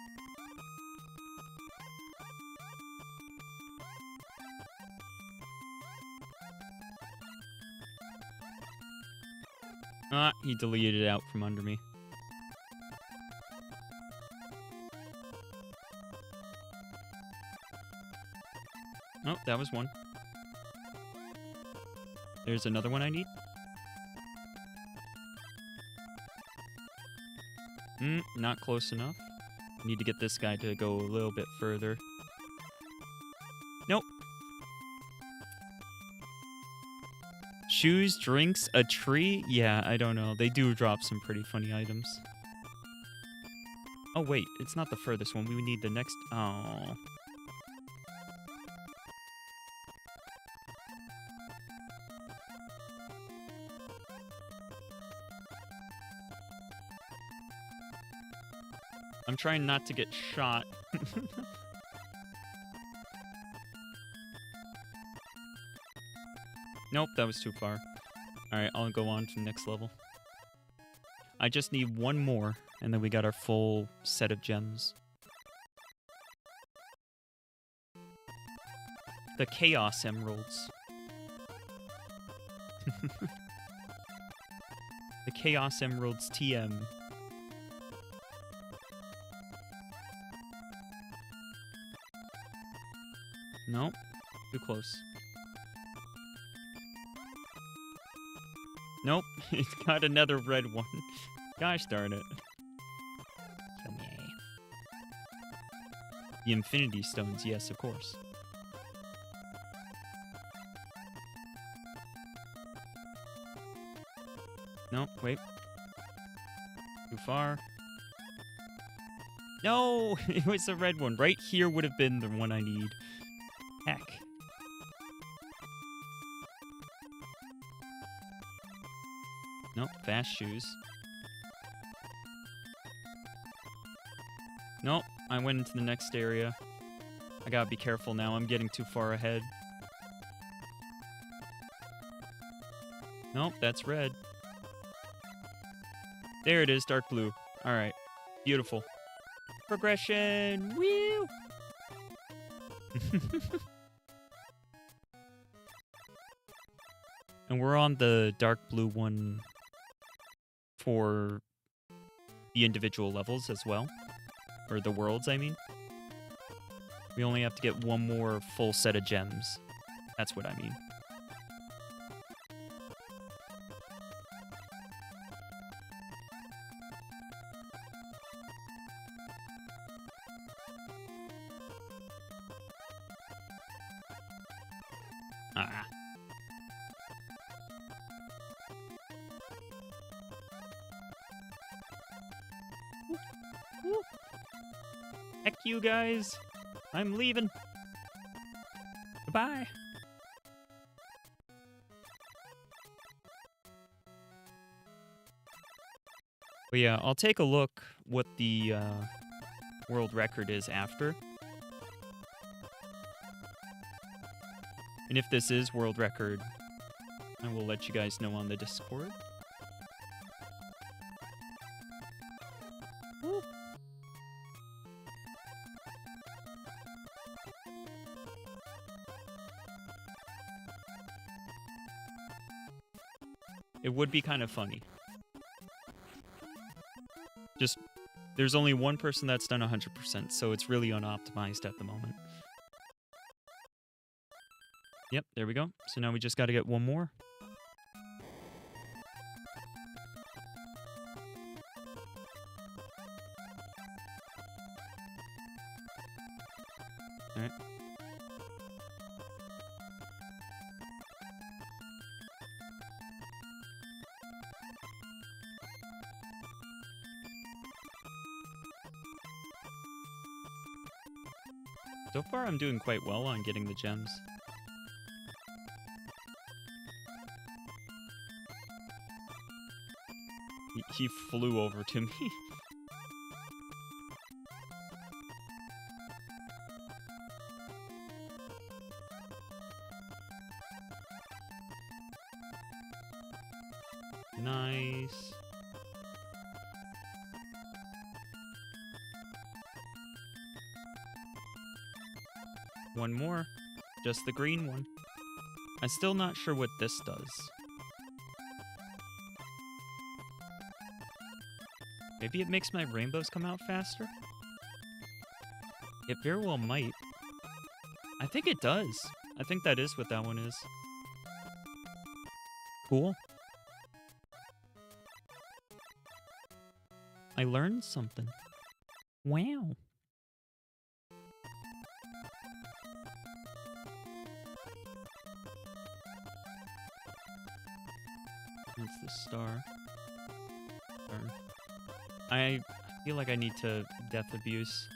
Ah, he deleted it out from under me. Oh, that was one. There's another one I need. Not close enough. Need to get this guy to go a little bit further. Nope. Shoes, drinks, a tree? Yeah, I don't know. They do drop some pretty funny items. Oh, wait. It's not the furthest one. We would need the next... Oh. I'm trying not to get shot. Nope, that was too far. Alright, I'll go on to the next level. I just need one more, and then we got our full set of gems. The Chaos Emeralds. The Chaos Emeralds TM. Nope, too close. Nope, it's got another red one. Gosh darn it. Kill me. The Infinity Stones, yes, of course. Nope, wait. Too far. No, it was the red one. Right here would have been the one I need. Heck. Nope, fast shoes. Nope, I went into the next area. I gotta be careful now, I'm getting too far ahead. Nope, that's red. There it is, dark blue. Alright, beautiful. Progression! Woo! And we're on the dark blue one for the individual levels as well. Or the worlds, I mean. We only have to get one more full set of gems. That's what I mean. Ah. Woo. Heck you guys. I'm leaving. Goodbye. But yeah, I'll take a look what the world record is after. And if this is world record, I will let you guys know on the Discord. Woo. It would be kind of funny. Just, there's only one person that's done 100%, so it's really unoptimized at the moment. Yep, there we go. So now we just got to get one more. All right. So far, I'm doing quite well on getting the gems. He flew over to me. Nice. One more. Just the green one. I'm still not sure what this does. Maybe it makes my rainbows come out faster? It very well might. I think it does. I think that is what that one is. Cool. I learned something. Wow. That's the star. I feel like I need to death abuse.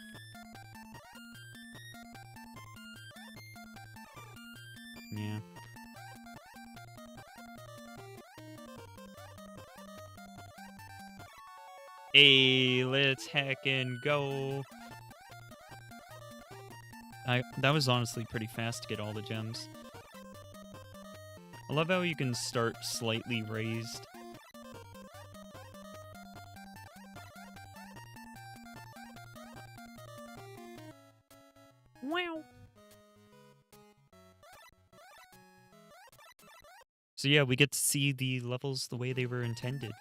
Yeah. Hey, let's heckin' go. That was honestly pretty fast to get all the gems. I love how you can start slightly raised. Wow. So yeah, we get to see the levels the way they were intended.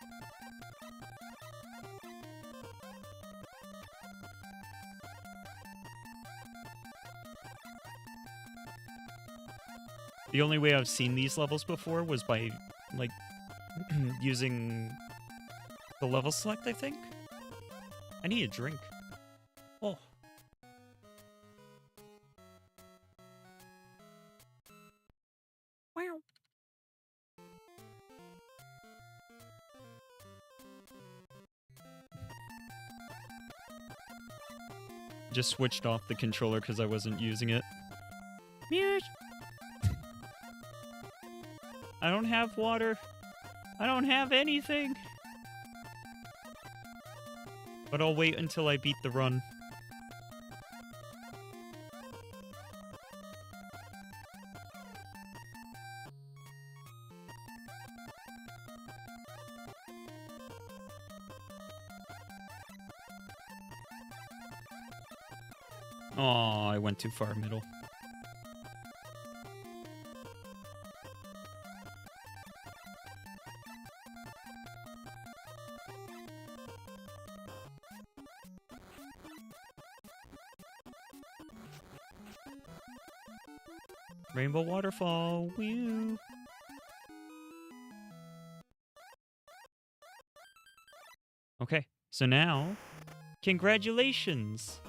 The only way I've seen these levels before was by, like, using the level select, I think? I need a drink. Oh. Wow. Just switched off the controller because I wasn't using it. Mews. I don't have water. I don't have anything. But I'll wait until I beat the run. Oh, I went too far middle. Rainbow waterfall, woo! Okay, so now, congratulations!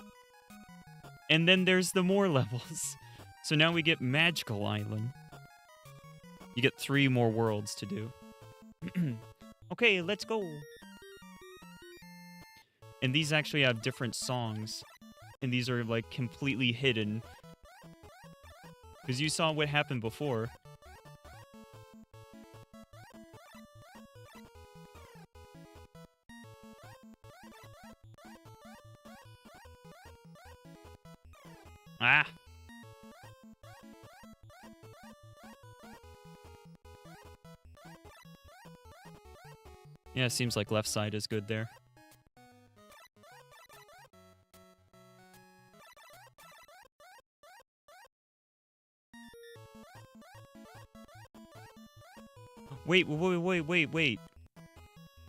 And then there's the more levels. So now we get Magical Island. You get 3 more worlds to do. Okay, let's go. And these actually have different songs. And these are, like, completely hidden. Because you saw what happened before. Ah! Yeah, it seems like left side is good there. Wait.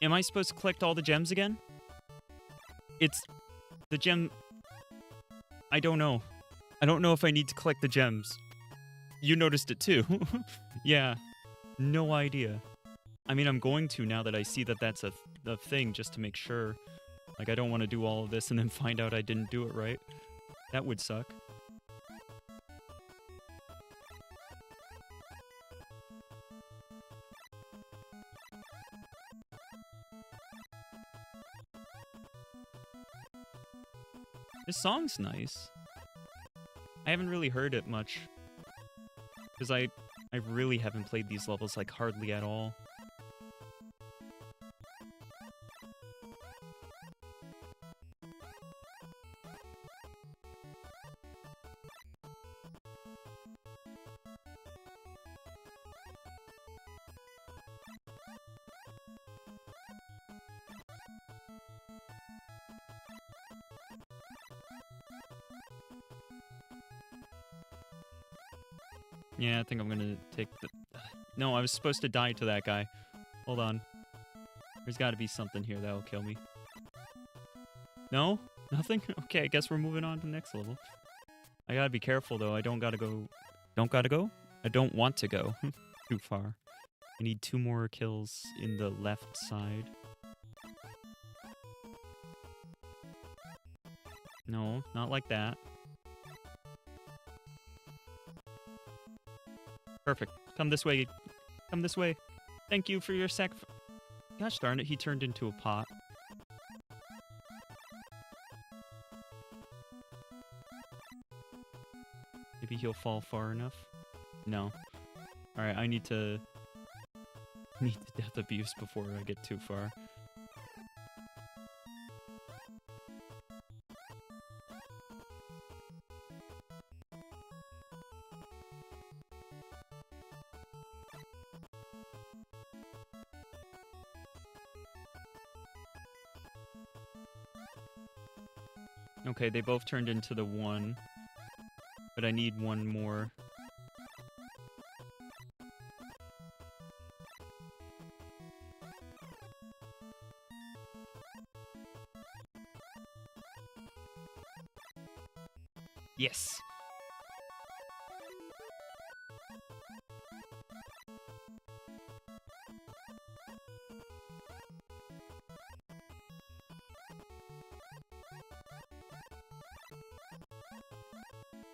Am I supposed to collect all the gems again? It's... the gem... I don't know. I don't know if I need to collect the gems. You noticed it too. Yeah. No idea. I mean, I'm going to now that I see that that's a thing, just to make sure. Like, I don't want to do all of this and then find out I didn't do it right. That would suck. This song's nice. I haven't really heard it much. Because I really haven't played these levels, like, hardly at all. Yeah, I think I'm gonna take the... No, I was supposed to die to that guy. Hold on. There's gotta be something here that'll kill me. No? Nothing? Okay, I guess we're moving on to the next level. I gotta be careful, though. I don't gotta go... Don't gotta go? I don't want to go too far. I need 2 more kills in the left side. No, not like that. Perfect. Come this way. Come this way. Thank you for your sacrifice. Gosh darn it, he turned into a pot. Maybe he'll fall far enough? No. Alright, I need to... need the death abuse before I get too far. Okay, they both turned into the 1. But I need 1 more. Yes!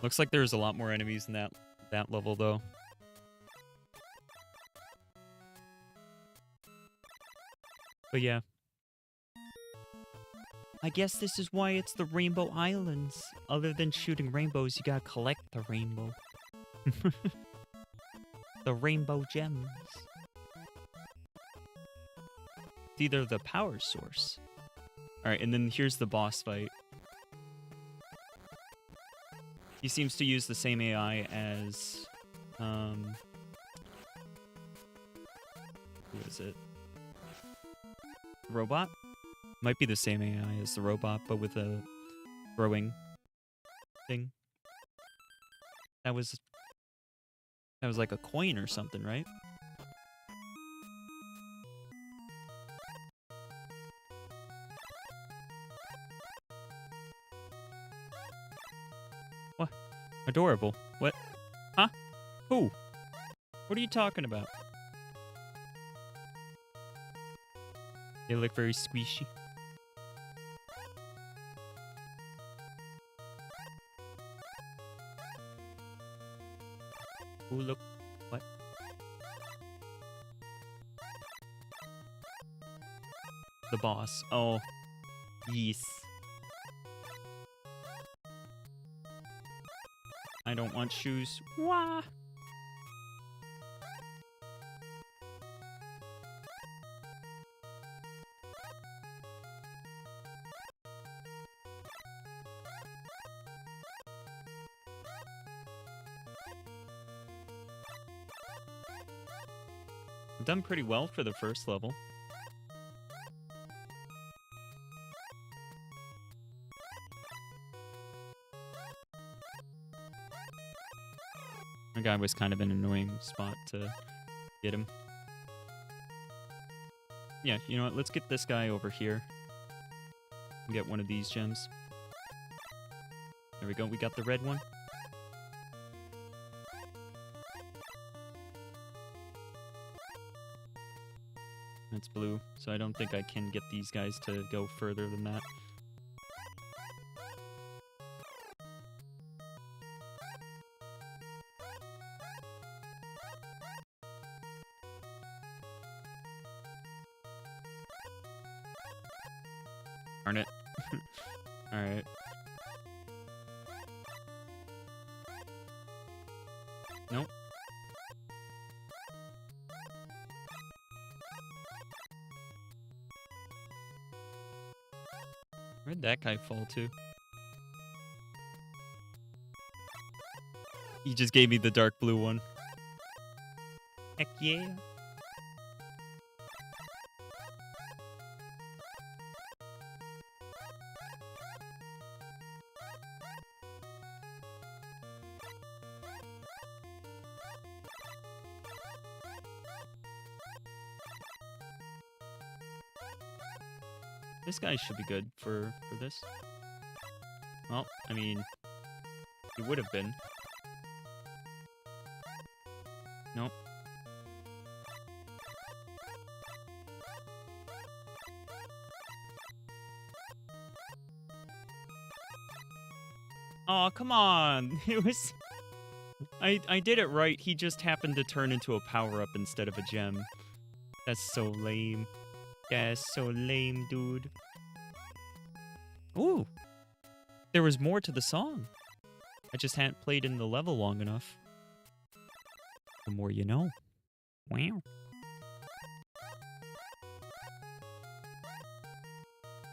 Looks like there's a lot more enemies in that level, though. But yeah. I guess this is why it's the Rainbow Islands. Other than shooting rainbows, you gotta collect the rainbow. The rainbow gems. It's either the power source. Alright, and then here's the boss fight. He seems to use the same AI as, who is it? The robot? Might be the same AI as the robot, but with a throwing thing. That was like a coin or something, right? What? Adorable. What? Huh? Who? What are you talking about? They look very squishy. Ooh, look. What? the boss. Oh, yes. I don't want shoes. Wah! I've done pretty well for the first level. The guy was kind of an annoying spot to get him. Yeah, you know what? Let's get this guy over here. And get one of these gems. There we go. We got the red one. It's blue, so I don't think I can get these guys to go further than that. Darn it. Alright. Nope. Where'd that guy fall to? He just gave me the dark blue one. Heck yeah. This guy should be good for this. Well, I mean, he would have been. Nope. Aw, come on! It was... I did it right. He just happened to turn into a power-up instead of a gem. That's so lame. That's so lame, dude. Ooh. There was more to the song. I just hadn't played in the level long enough. The more you know. Wow.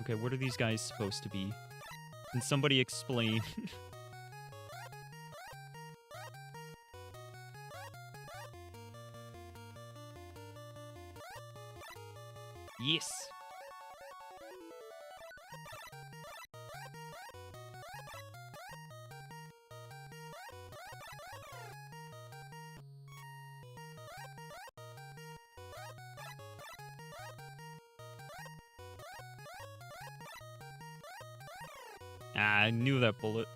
Okay, what are these guys supposed to be? Can somebody explain? Yes. Ah, I knew that bullet.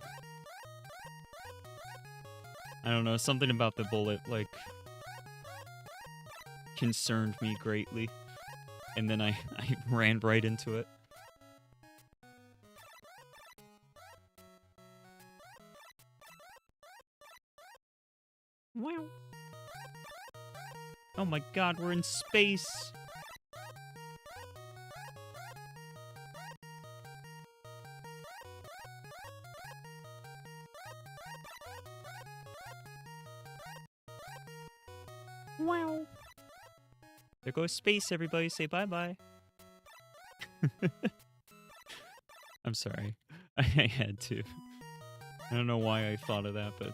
I don't know, something about the bullet, like, concerned me greatly. And then I ran right into it. Wow. Oh my god, we're in space. Wow. There goes space, everybody. Say bye-bye. I'm sorry. I had to. I don't know why I thought of that, but...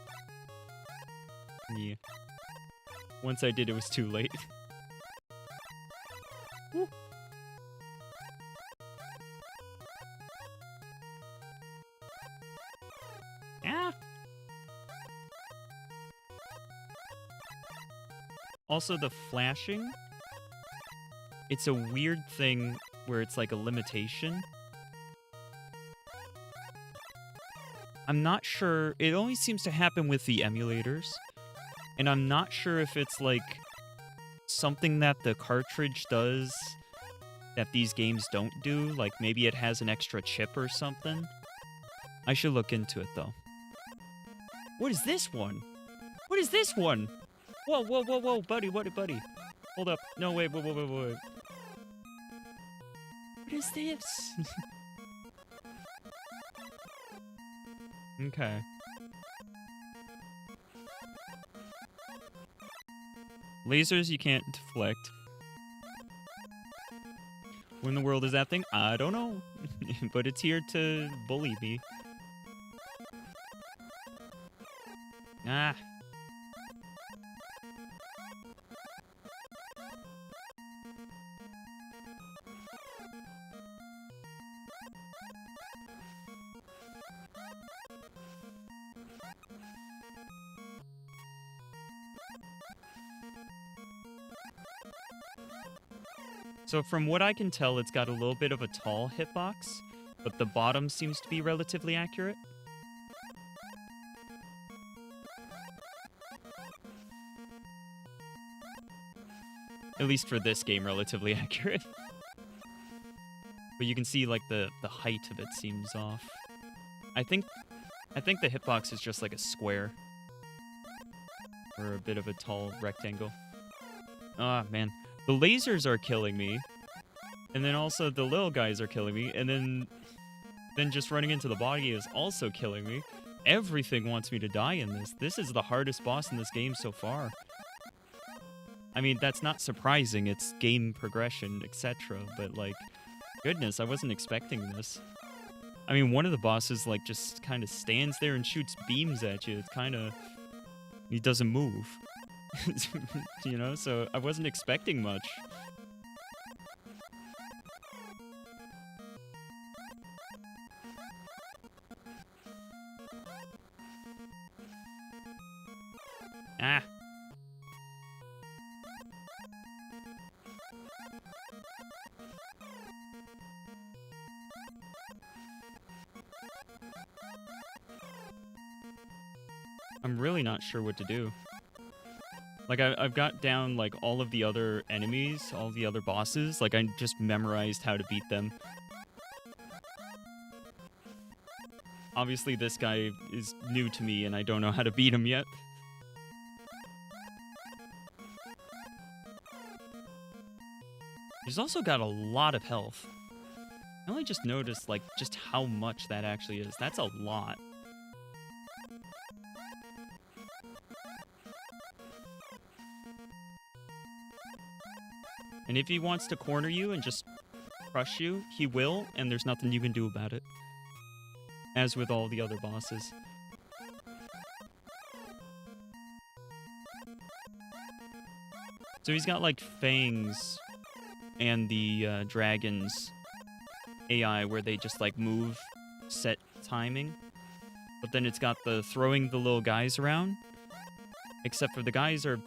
yeah. Once I did, it was too late. Woo. Ah! Also, the flashing... it's a weird thing where it's like a limitation. I'm not sure. It only seems to happen with the emulators. And I'm not sure if it's like something that the cartridge does that these games don't do. Like maybe it has an extra chip or something. I should look into it though. What is this one? What is this one? Whoa, whoa, whoa, whoa, buddy, what, buddy? Hold up. No, wait, wait, wait, wait, wait. What is this? Okay. Lasers you can't deflect. Where in the world is that thing? I don't know. But it's here to bully me. Ah. So from what I can tell, it's got a little bit of a tall hitbox, but the bottom seems to be relatively accurate. At least for this game, relatively accurate. But you can see, like, the height of it seems off. I think the hitbox is just like a square. Or a bit of a tall rectangle. Ah, man. The lasers are killing me. And then also the little guys are killing me. And then just running into the body is also killing me. Everything wants me to die in this. This is the hardest boss in this game so far. I mean, that's not surprising. It's game progression, etc. But, like, goodness, I wasn't expecting this. I mean, one of the bosses, like, just kind of stands there and shoots beams at you. It's kind of... He doesn't move. You know, so I wasn't expecting much. Ah. I'm really not sure what to do. Like, I've got down, like, all of the other enemies, all the other bosses. Like, I just memorized how to beat them. Obviously, this guy is new to me, and I don't know how to beat him yet. He's also got a lot of health. I only just noticed, like, just how much that actually is. That's a lot. And if he wants to corner you and just crush you, he will, and there's nothing you can do about it. As with all the other bosses. So he's got, like, fangs and the dragon's AI where they just, like, move set timing. But then it's got the throwing the little guys around. Except for the guys are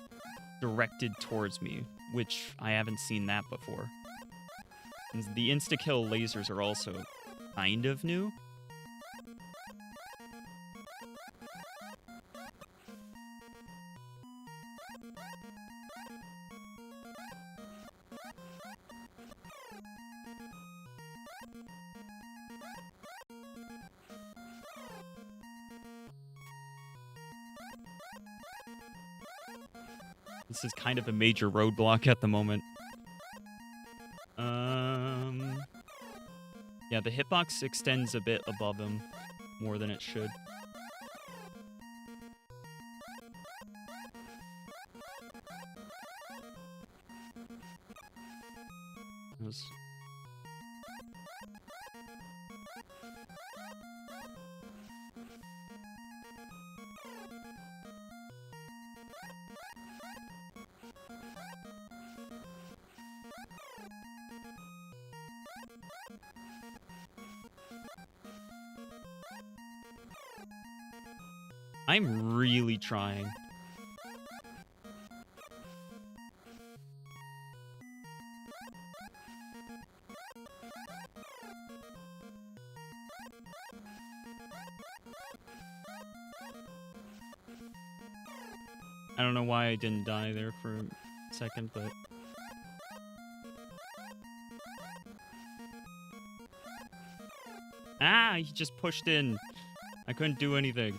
directed towards me, which I haven't seen that before. And the insta-kill lasers are also kind of new. This is kind of a major roadblock at the moment. Yeah, the hitbox extends a bit above him, more than it should. I'm really trying. I don't know why I didn't die there for a second, but... Ah, he just pushed in. I couldn't do anything.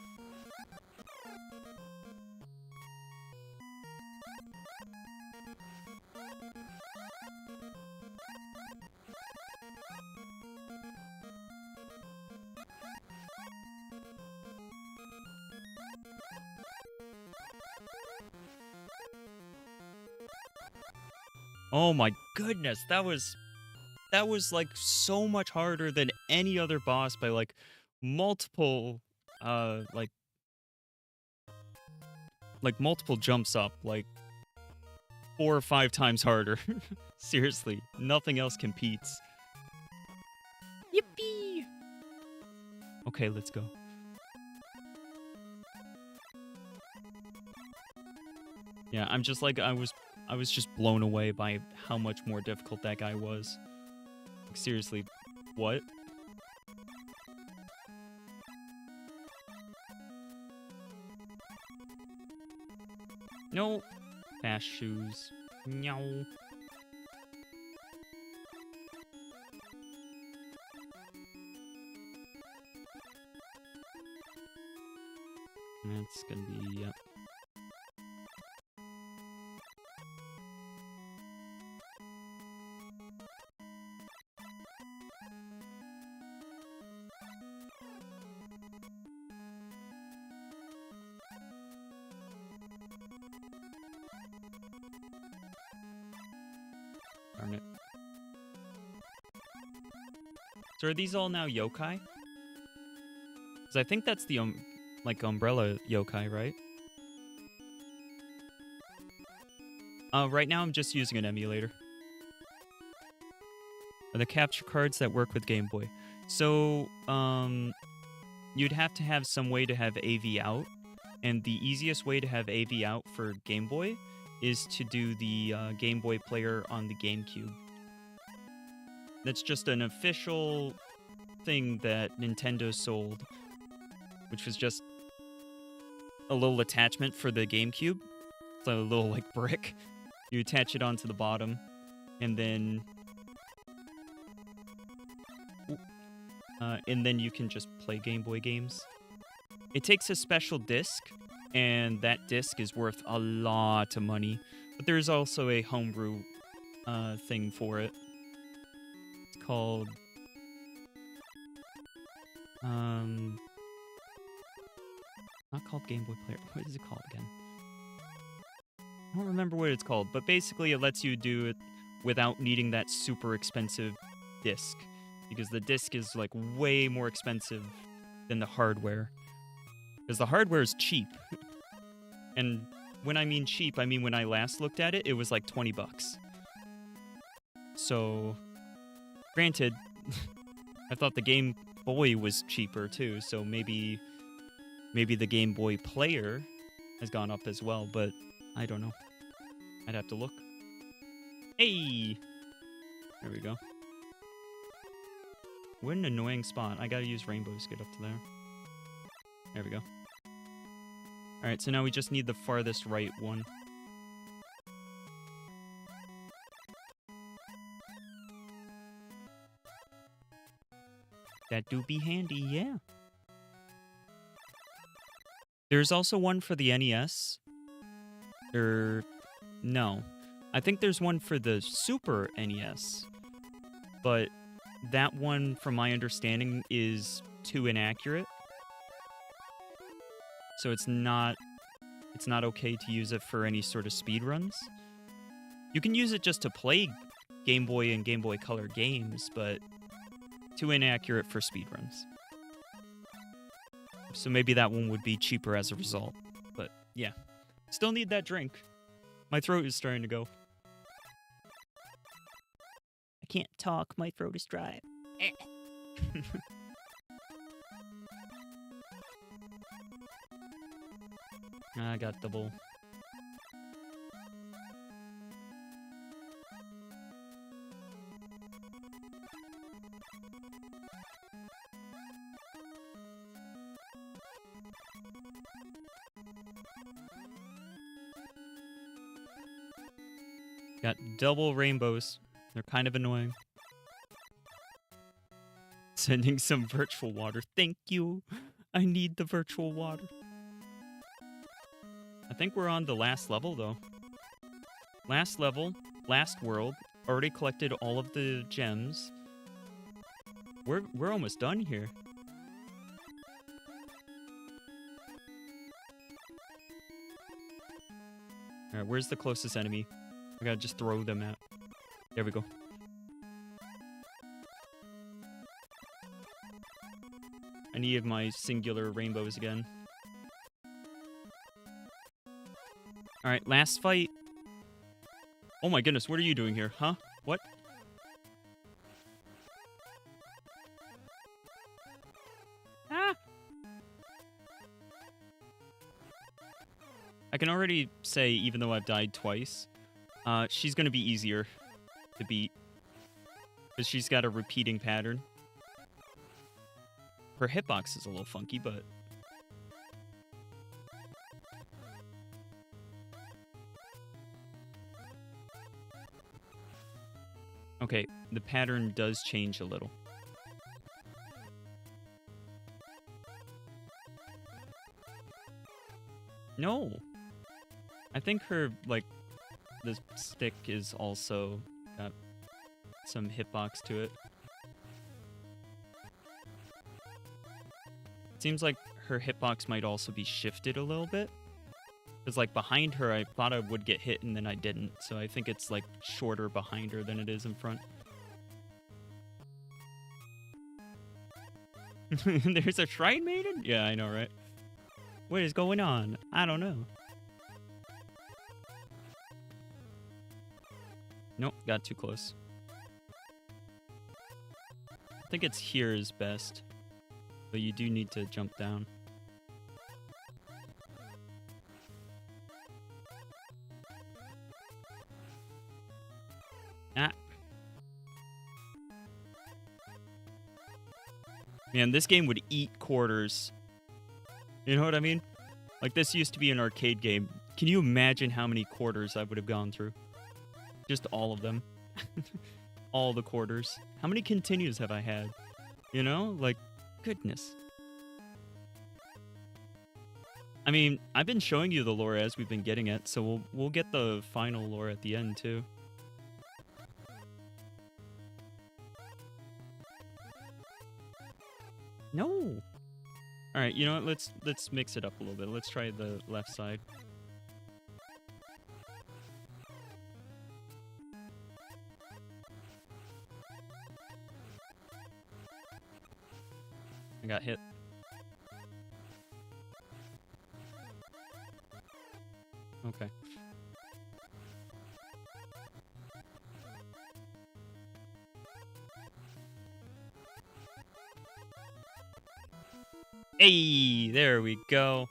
Oh my goodness, that was like so much harder than any other boss by like multiple like multiple jumps up, like 4 or 5 times harder. Seriously, nothing else competes. Yippee! Okay, let's go. Yeah, I'm just like I was just blown away by how much more difficult that guy was. Like, seriously, what? No. Fast shoes. Meow. That's gonna be, yep. Darn it. So are these all now yokai? Because I think that's the, like, umbrella yokai, right? Right now I'm just using an emulator. Are the capture cards that work with Game Boy? So, you'd have to have some way to have AV out, and the easiest way to have AV out for Game Boy is to do the Game Boy player on the GameCube. That's just an official thing that Nintendo sold, which was just a little attachment for the GameCube. It's a little, like, brick. You attach it onto the bottom, and then you can just play Game Boy games. It takes a special disc, and that disc is worth a lot of money. But there's also a homebrew thing for it. It's called not called Game Boy Player. What is it called again? I don't remember what it's called, but basically it lets you do it without needing that super expensive disc, because the disc is like way more expensive than the hardware. Because the hardware is cheap. And when I mean cheap, I mean when I last looked at it, it was like 20 bucks. So, granted, I thought the Game Boy was cheaper too, so maybe the Game Boy player has gone up as well, but I don't know. I'd have to look. Hey! There we go. What an annoying spot. I gotta use rainbows to get up to there. There we go. Alright, so now we just need the farthest right one. That do be handy, yeah. There's also one for the NES. No. I think there's one for the Super NES. But that one, from my understanding, is too inaccurate. So it's not okay to use it for any sort of speedruns. You can use it just to play Game Boy and Game Boy Color games, but too inaccurate for speedruns. So maybe that one would be cheaper as a result. But yeah, still need that drink. My throat is starting to go. I can't talk, my throat is dry. I got double. Got double rainbows. They're kind of annoying. Sending some virtual water. Thank you. I need the virtual water. I think we're on the last level, though. Last level, last world. Already collected all of the gems. We're almost done here. Alright, where's the closest enemy? I gotta just throw them out. There we go. I need my singular rainbows again. Alright, last fight. Oh my goodness, what are you doing here? Huh? What? Ah! I can already say, even though I've died twice, she's gonna be easier to beat. Because she's got a repeating pattern. Her hitbox is a little funky, but... Okay, the pattern does change a little. No! I think her, like, the stick is also got some hitbox to it. It seems like her hitbox might also be shifted a little bit. Because, like, behind her, I thought I would get hit, and then I didn't. So I think it's, like, shorter behind her than it is in front. There's a Shrine Maiden? Yeah, I know, right? What is going on? I don't know. Nope, got too close. I think it's here is best. But you do need to jump down. Ah. Man, this game would eat quarters. You know what I mean? Like, this used to be an arcade game. Can you imagine how many quarters I would have gone through? Just all of them. All the quarters. How many continues have I had? You know? Like, goodness. I mean, I've been showing you the lore as we've been getting it, so we'll get the final lore at the end, too. No! Alright, you know what? Let's mix it up a little bit. Let's try the left side. I got hit. Okay. Hey, there we go.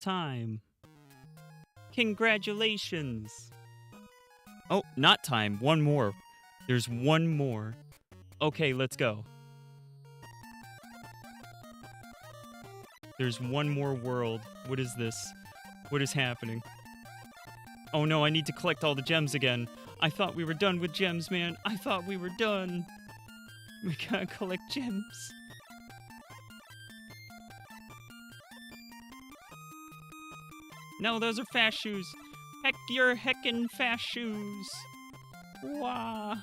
Time. Congratulations. Oh, not time. One more. There's one more. Okay, let's go. There's one more world. What is this? What is happening? Oh no, I need to collect all the gems again. I thought we were done with gems, man. I thought we were done. We gotta collect gems. No, those are fast shoes. Heck, you're heckin' fast shoes. Wah.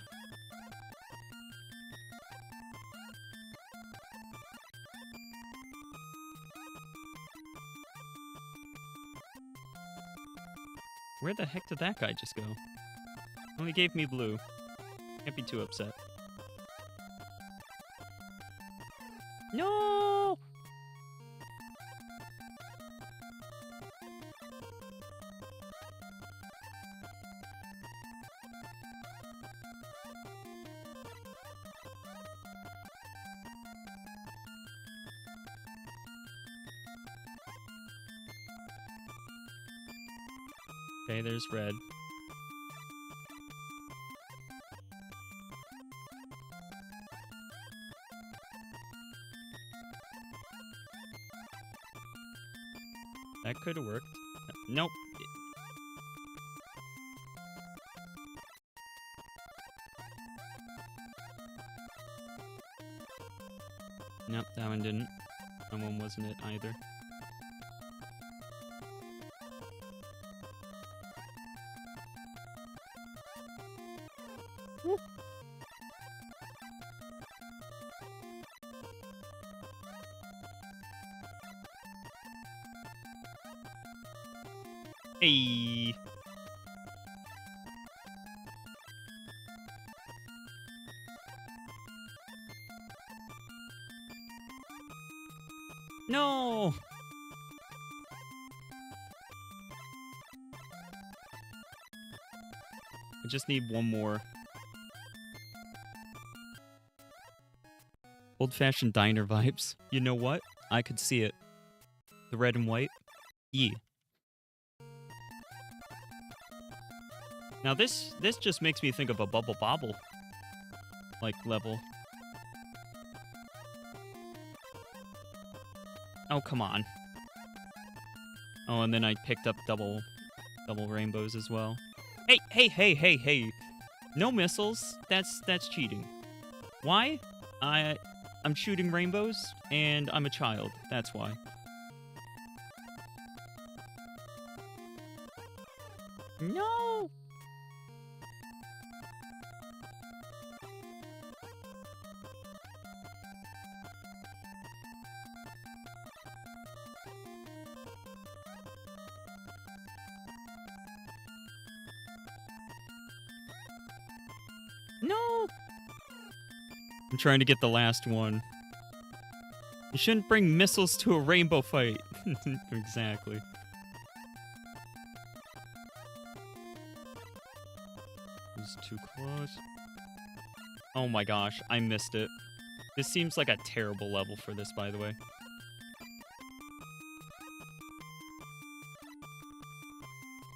Where the heck did that guy just go? Only gave me blue. Can't be too upset. No! Okay, there's red. That could have worked. Nope. Nope, that one didn't. That one wasn't it either. Woo. Hey. No. I just need one more. Old-fashioned diner vibes. You know what? I could see it. The red and white. Yeah. Now this just makes me think of a Bubble Bobble like level. Oh, come on. Oh, and then I picked up double rainbows as well. Hey. No missiles. That's cheating. Why? I'm shooting rainbows and I'm a child. That's why. No. No! I'm trying to get the last one. You shouldn't bring missiles to a rainbow fight. Exactly. It was too close. Oh my gosh, I missed it. This seems like a terrible level for this, by the way.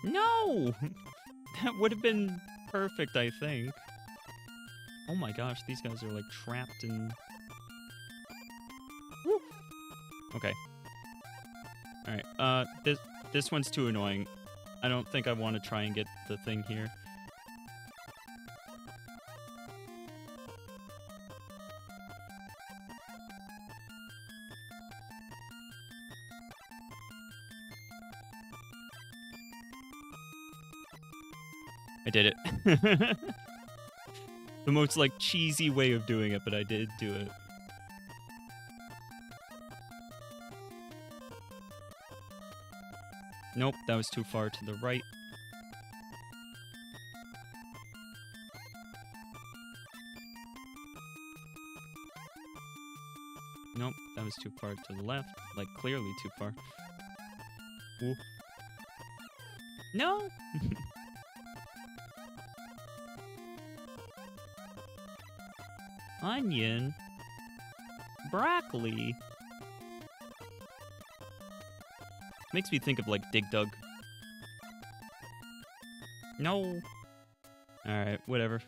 No! That would have been perfect, I think. Oh my gosh, these guys are like trapped in... Woo! Okay. Alright, this one's too annoying. I don't think I want to try and get the thing here. I did it. The most, like, cheesy way of doing it, but I did do it. Nope, that was too far to the right. Nope, that was too far to the left. Like, clearly too far. Ooh. No! Onion. Broccoli. Makes me think of, like, Dig Dug. No. Alright, whatever.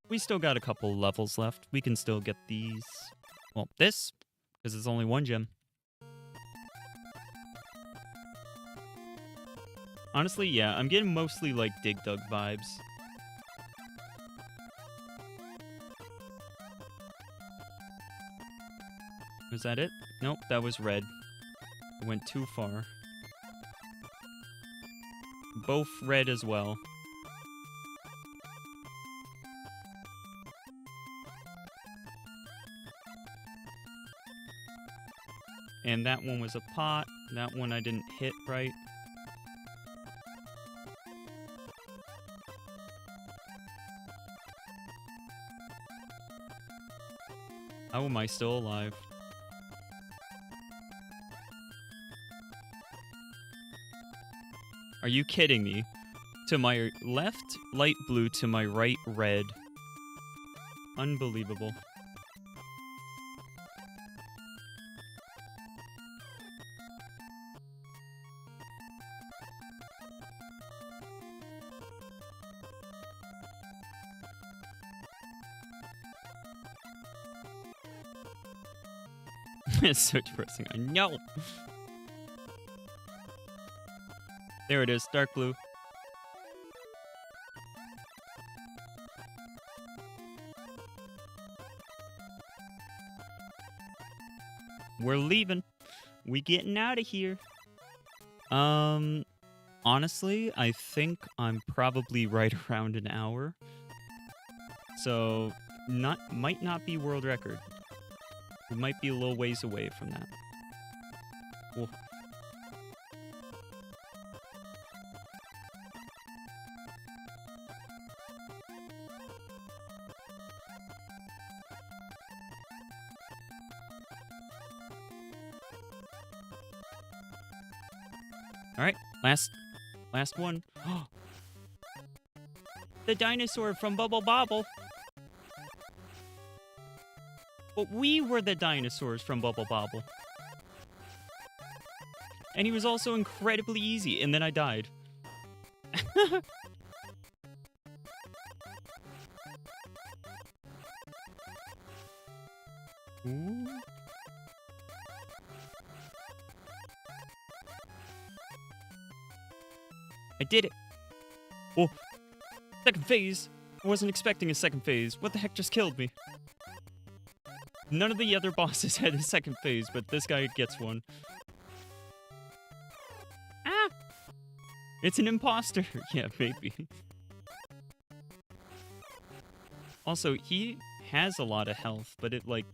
We still got a couple levels left. We can still get these. Well, this, because it's only one gem. Honestly, yeah, I'm getting mostly, like, Dig Dug vibes. Was that it? Nope, that was red. I went too far. Both red as well. And that one was a pot. That one I didn't hit right. How am I still alive? Are you kidding me? To my left, light blue. To my right, red. Unbelievable. It's so depressing. I know. There it is, dark blue. We're leaving. We getting out of here. Honestly, I think I'm probably right around an hour. So, might not be world record. We might be a little ways away from that. Cool. Alright, last one. The dinosaur from Bubble Bobble. But we were the dinosaurs from Bubble Bobble. And he was also incredibly easy, and then I died. Ooh. I did it. Oh, second phase. I wasn't expecting a second phase. What the heck just killed me? None of the other bosses had a second phase, but this guy gets one. Ah! It's an imposter. Yeah, maybe. Also, he has a lot of health, but it, like,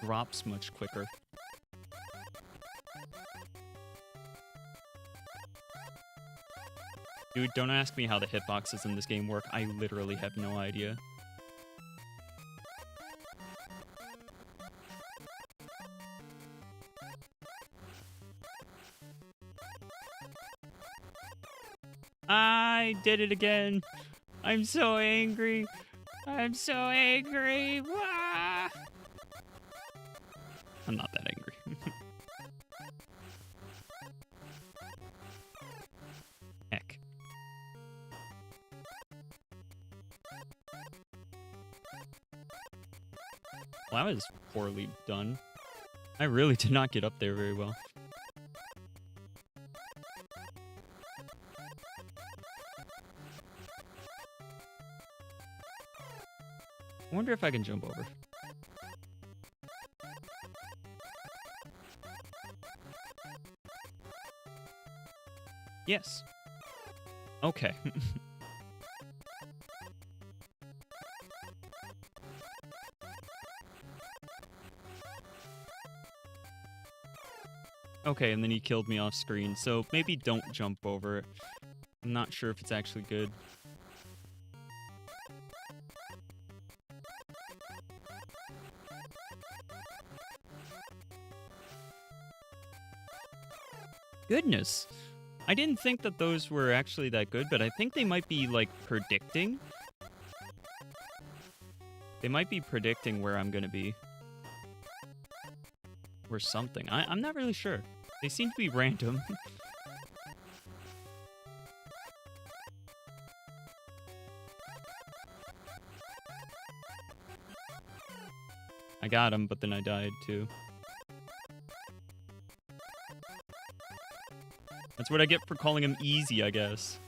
drops much quicker. Dude, don't ask me how the hitboxes in this game work. I literally have no idea. I did it again. I'm so angry. I'm so angry. Ah! I'm not that angry. Heck. Well, that was poorly done. I really did not get up there very well. I wonder if I can jump over. Yes. Okay. Okay, and then he killed me off screen, so maybe don't jump over it. I'm not sure if it's actually good. Goodness. I didn't think that those were actually that good, but I think they might be, like, predicting. They might be predicting where I'm gonna be. Or something. I'm not really sure. They seem to be random. I got him, but then I died, too. That's what I get for calling him easy, I guess.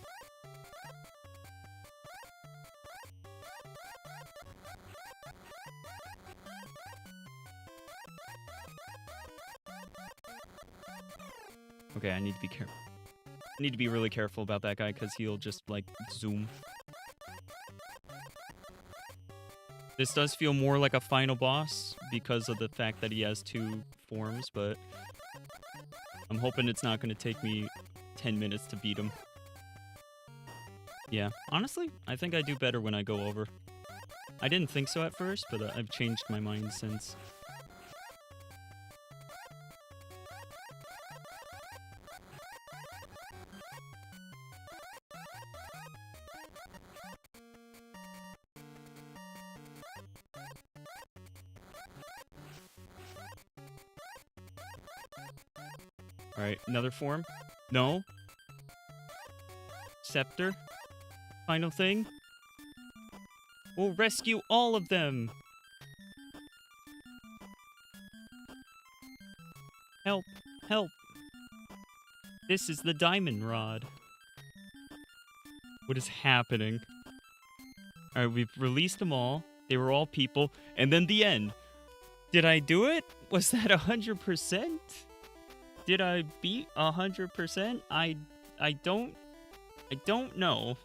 Okay, I need to be careful. I need to be really careful about that guy, because he'll just, like, zoom. This does feel more like a final boss, because of the fact that he has 2 forms, but I'm hoping it's not going to take me 10 minutes to beat him. Yeah, honestly, I think I do better when I go over. I didn't think so at first, but I've changed my mind since. Alright, another form? No? Scepter? Final thing? We'll rescue all of them! Help! Help! This is the diamond rod. What is happening? Alright, we've released them all. They were all people. And then the end. Did I do it? Was that 100%? Did I beat 100%? I don't know.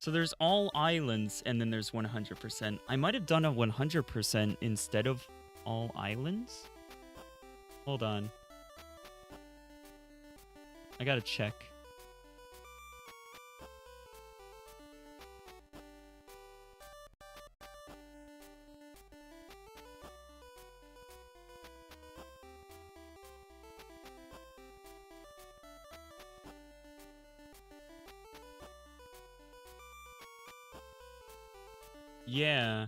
So there's all islands, and then there's 100%. I might have done a 100% instead of all islands? Hold on. I gotta check. Yeah.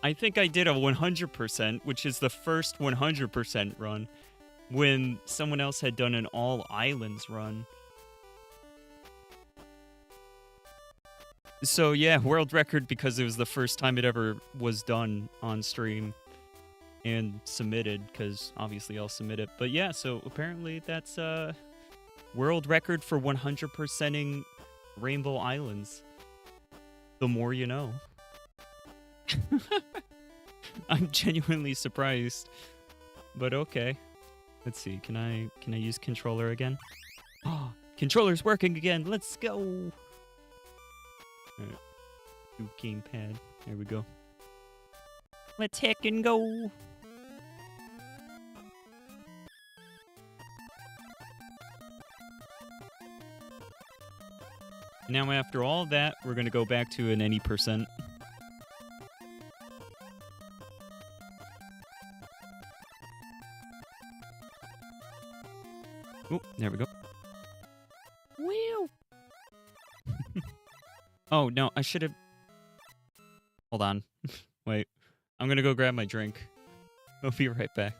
I think I did a 100%, which is the first 100% run, when someone else had done an all islands run. So yeah, world record because it was the first time it ever was done on stream and submitted, because obviously I'll submit it. But yeah, so apparently that's world record for 100%ing Rainbow Islands. The more you know. I'm genuinely surprised. But okay. Let's see, can I use controller again? Oh, controller's working again. Let's go. Alright. Do gamepad. There we go. Let's heck and go. Now after all that, we're gonna go back to an any percent. Oh, there we go. Whew. Oh, no, I should have... Hold on. Wait. I'm gonna go grab my drink. I'll be right back.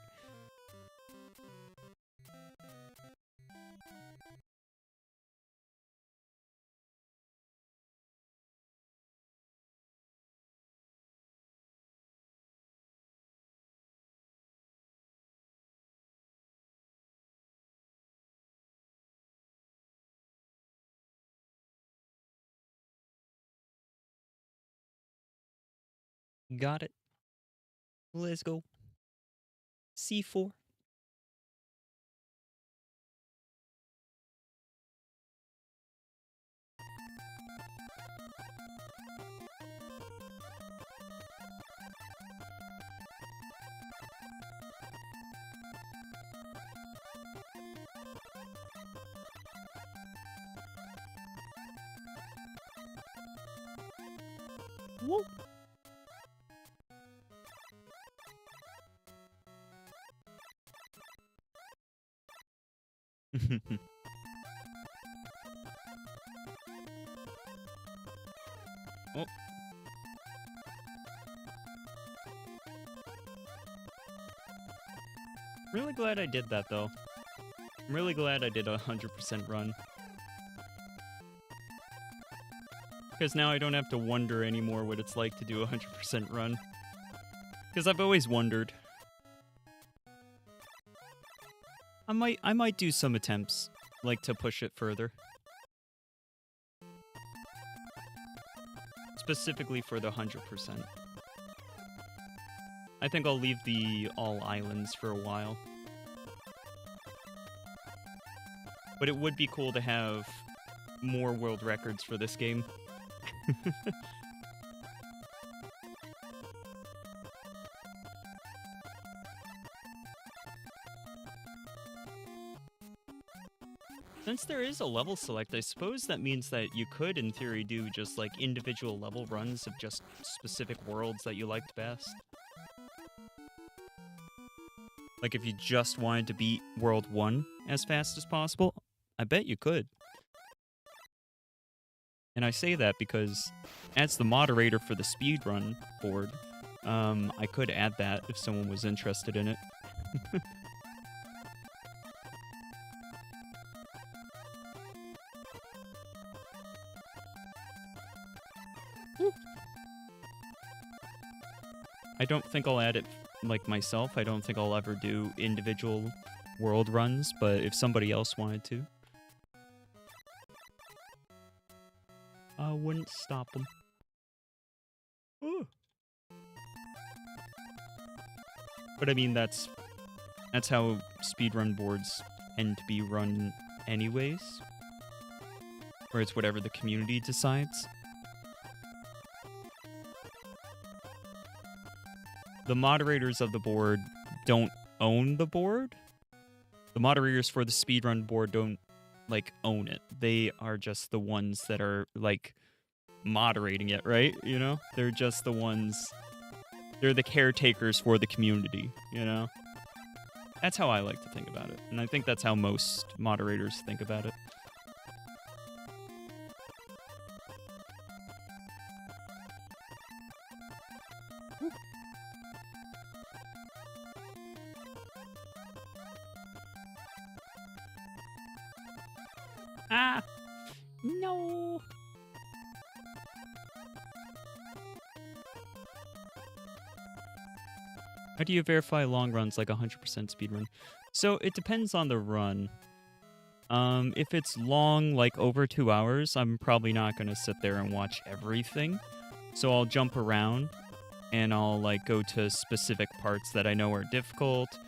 Got it. Let's go. C4. Whoa. Oh. Really glad I did that, though. I'm really glad I did a 100% run. Because now I don't have to wonder anymore what it's like to do a 100% run. Because I've always wondered. I might do some attempts, like, to push it further. Specifically for the 100%. I think I'll leave the all islands for a while. But it would be cool to have more world records for this game. Since there is a level select, I suppose that means that you could, in theory, do just, like, individual level runs of just specific worlds that you liked best. Like, if you just wanted to beat World 1 as fast as possible, I bet you could. And I say that because, as the moderator for the speedrun board, I could add that if someone was interested in it. I don't think I'll add it, like, myself. I don't think I'll ever do individual world runs, but if somebody else wanted to, I wouldn't stop them. Ooh. But I mean, that's how speedrun boards tend to be run anyways. Or it's whatever the community decides. The moderators of the board don't own the board. The moderators for the speedrun board don't, like, own it. They are just the ones that are, like, moderating it, right? You know? They're just the ones... They're the caretakers for the community, you know? That's how I like to think about it. And I think that's how most moderators think about it. Ah! No! How do you verify long runs like 100% speedrun? So it depends on the run. If it's long, like over 2 hours, I'm probably not going to sit there and watch everything. So I'll jump around and I'll like go to specific parts that I know are difficult,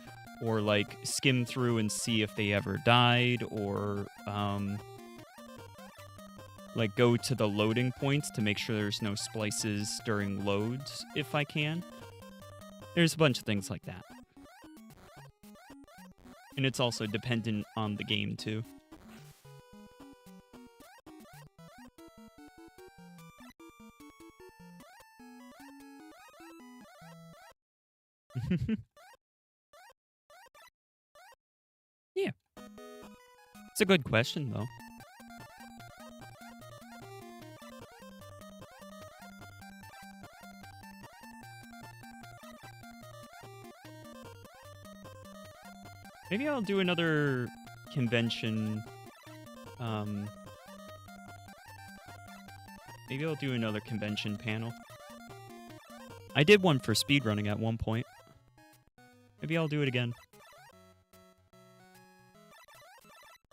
or like skim through and see if they ever died, or like go to the loading points to make sure there's no splices during loads if I can. There's a bunch of things like that. And it's also dependent on the game, too. Yeah. It's a good question, though. Maybe I'll do another convention. Maybe I'll do another convention panel. I did one for speedrunning at one point. Maybe I'll do it again.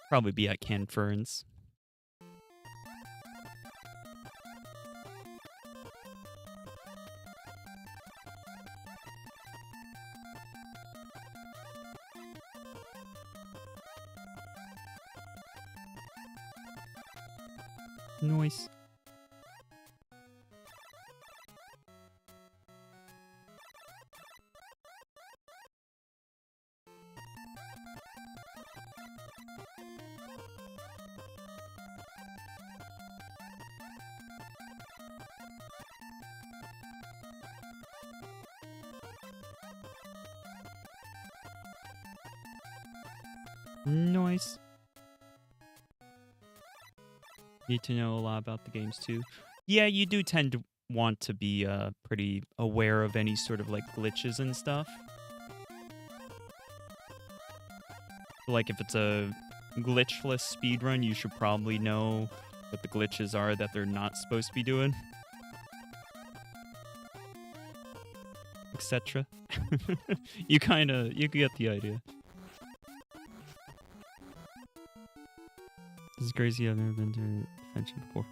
Probably be at Canferns. Nice. Nice. Need to know a lot about the games too. Yeah, you do tend to want to be pretty aware of any sort of like glitches and stuff. Like if it's a glitchless speedrun, you should probably know what the glitches are that they're not supposed to be doing. Etc. You get the idea. This is crazy. I've never been to a convention before.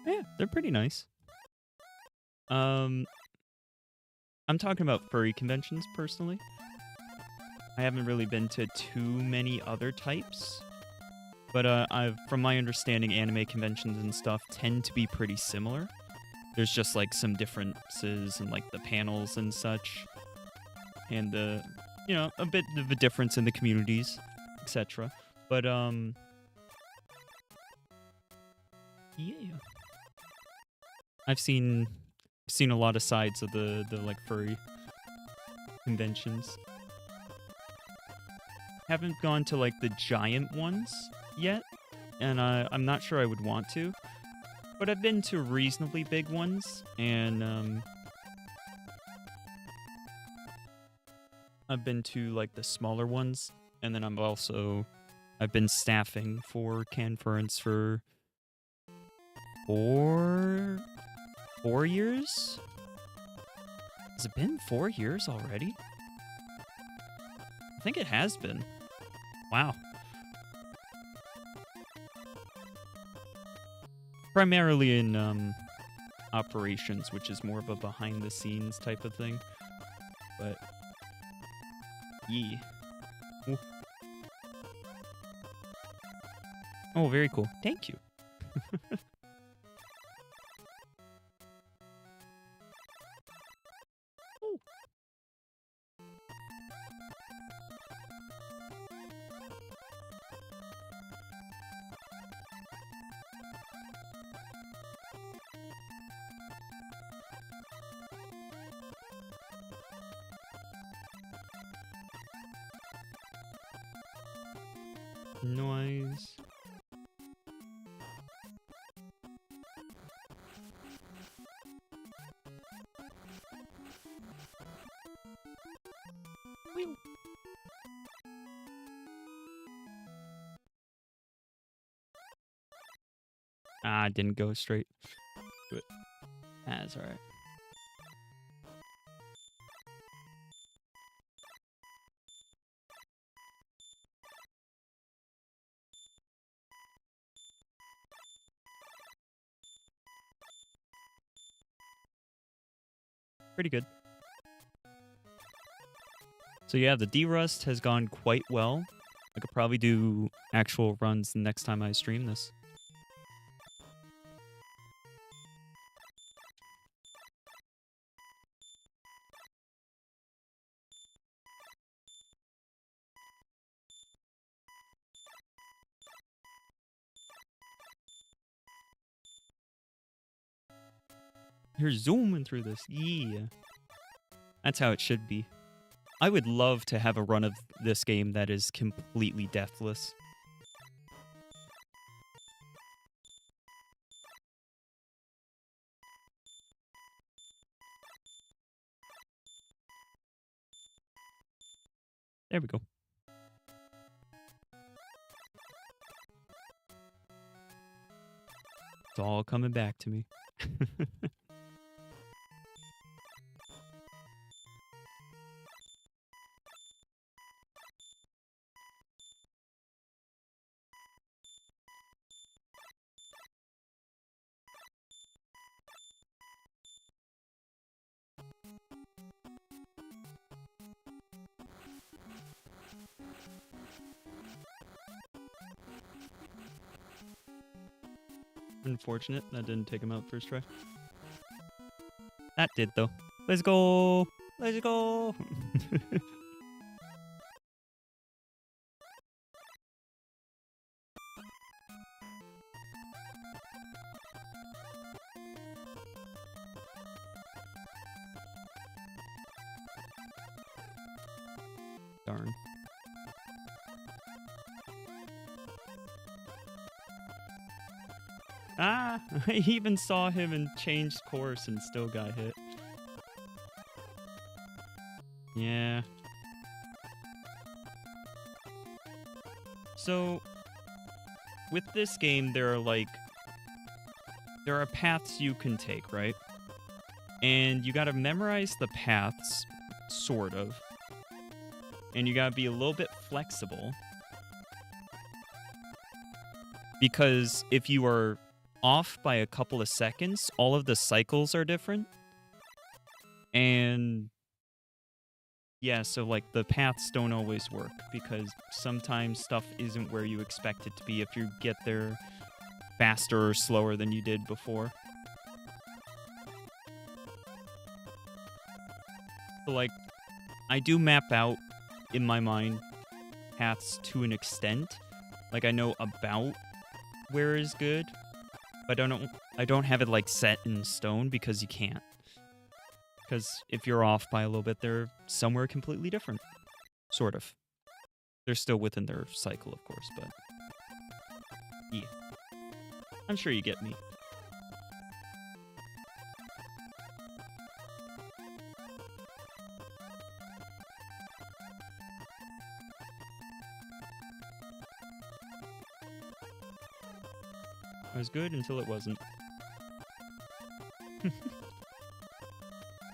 Yeah, they're pretty nice. I'm talking about furry conventions personally. I haven't really been to too many other types, but from my understanding, anime conventions and stuff tend to be pretty similar. There's just like some differences in like the panels and such, and a bit of a difference in the communities, etc. But yeah, I've seen a lot of sides of the like furry conventions. Haven't gone to like the giant ones yet, and I'm not sure I would want to. But I've been to reasonably big ones, and I've been to like the smaller ones, and then I've been staffing for Canferns for 4 years? Has it been 4 years already? I think it has been. Wow. Primarily in operations, which is more of a behind-the-scenes type of thing. But, yeah. Ooh. Oh, very cool. Thank you. Noise. Whew. Ah, didn't go straight. Do it. That's alright. Pretty good. So yeah, the derust has gone quite well. I could probably do actual runs the next time I stream this. You're zooming through this. Yeah. That's how it should be. I would love to have a run of this game that is completely deathless. There we go. It's all coming back to me. Unfortunate that didn't take him out first try. That did though. Let's go! Let's go! Darn. Ah! I even saw him and changed course and still got hit. Yeah. So, with this game, there are paths you can take, right? And you gotta memorize the paths, sort of. And you gotta be a little bit flexible. Because if you are off by a couple of seconds, all of the cycles are different. And yeah, so like the paths don't always work because sometimes stuff isn't where you expect it to be if you get there faster or slower than you did before. So like, I do map out in my mind paths to an extent. Like I know about where is good, but I don't have it like set in stone because you can't. Because if you're off by a little bit, they're somewhere completely different. Sort of. They're still within their cycle, of course, but yeah. I'm sure you get me. It was good until it wasn't.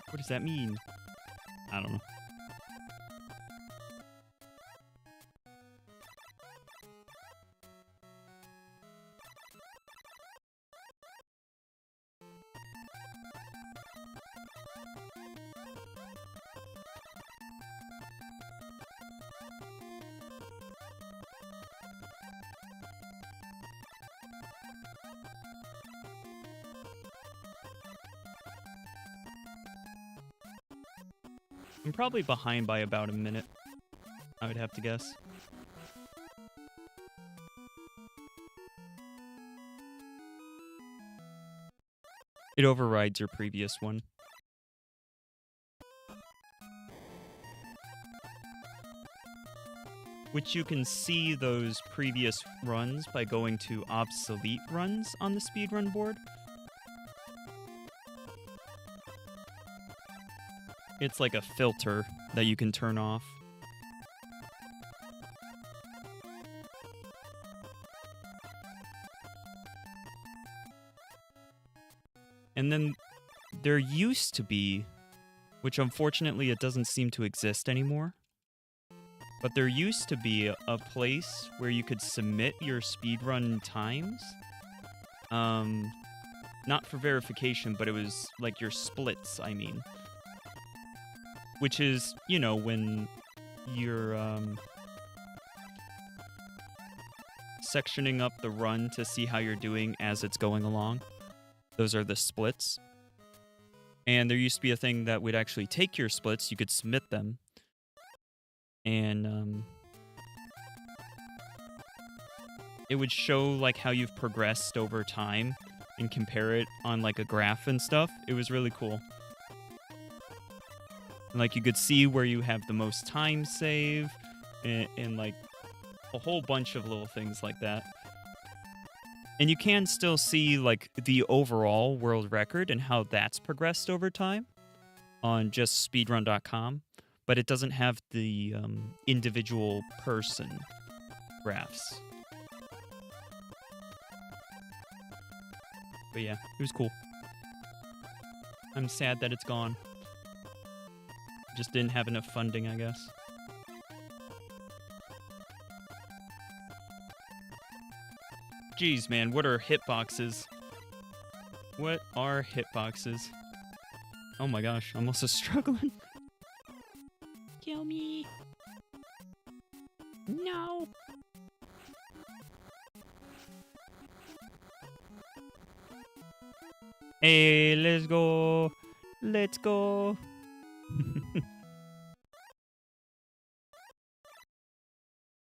What does that mean? I don't know. I'm probably behind by about a minute, I would have to guess. It overrides your previous one. which you can see those previous runs by going to obsolete runs on the speedrun board. It's like a filter that you can turn off. And then there used to be, which unfortunately it doesn't seem to exist anymore, but there used to be a place where you could submit your speedrun times. Not for verification, but it was like your splits, I mean. Which is, you know, when you're sectioning up the run to see how you're doing as it's going along. Those are the splits. And there used to be a thing that would actually take your splits, you could submit them. And it would show like how you've progressed over time and compare it on like a graph and stuff. It was really cool. And, like, you could see where you have the most time save and like a whole bunch of little things like that. And you can still see like the overall world record and how that's progressed over time on just speedrun.com, but it doesn't have the individual person graphs. But yeah, it was cool. I'm sad that it's gone. Just didn't have enough funding, I guess. Jeez, man, what are hitboxes? What are hitboxes? Oh my gosh, I'm also struggling. Kill me. No. Hey, let's go. Let's go.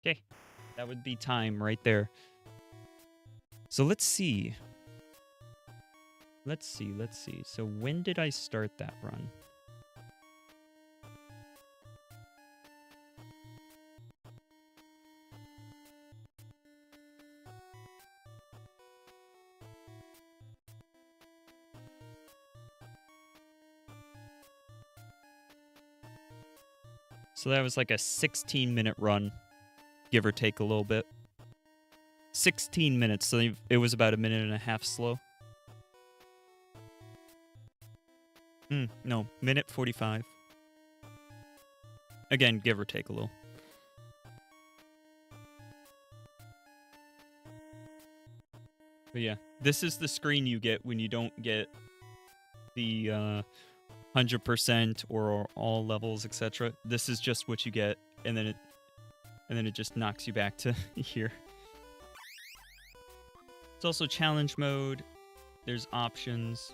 Okay, that would be time right there. So let's see. Let's see. So when did I start that run? So that was like a 16-minute run, give or take a little bit. 16 minutes, so it was about a minute and a half slow. No, minute 45. Again, give or take a little. But yeah, this is the screen you get when you don't get the 100% or all levels, etc. This is just what you get, and then it just knocks you back to here. It's also challenge mode. There's options.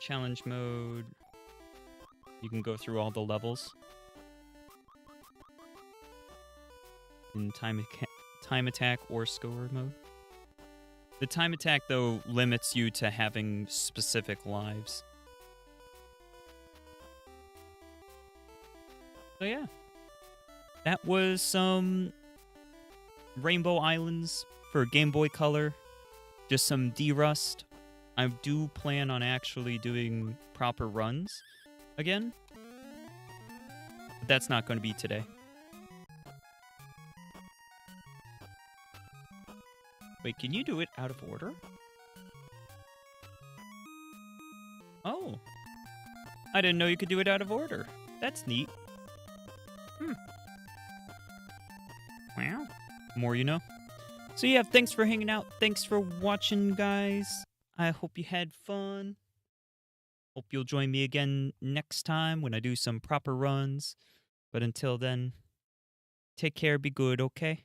Challenge mode. You can go through all the levels. In time attack or score mode. The time attack, though, limits you to having specific lives. So yeah, that was some Rainbow Islands for Game Boy Color. Just some Derust. I do plan on actually doing proper runs again. But that's not going to be today. Wait, can you do it out of order? Oh. I didn't know you could do it out of order. That's neat. Wow. More you know. So yeah, thanks for hanging out. Thanks for watching, guys. I hope you had fun. Hope you'll join me again next time when I do some proper runs. But until then, take care, be good, okay?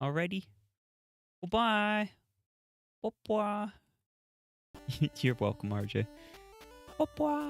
Alrighty? Bye-bye. Bye-bye. You're welcome, RJ. Bye-bye.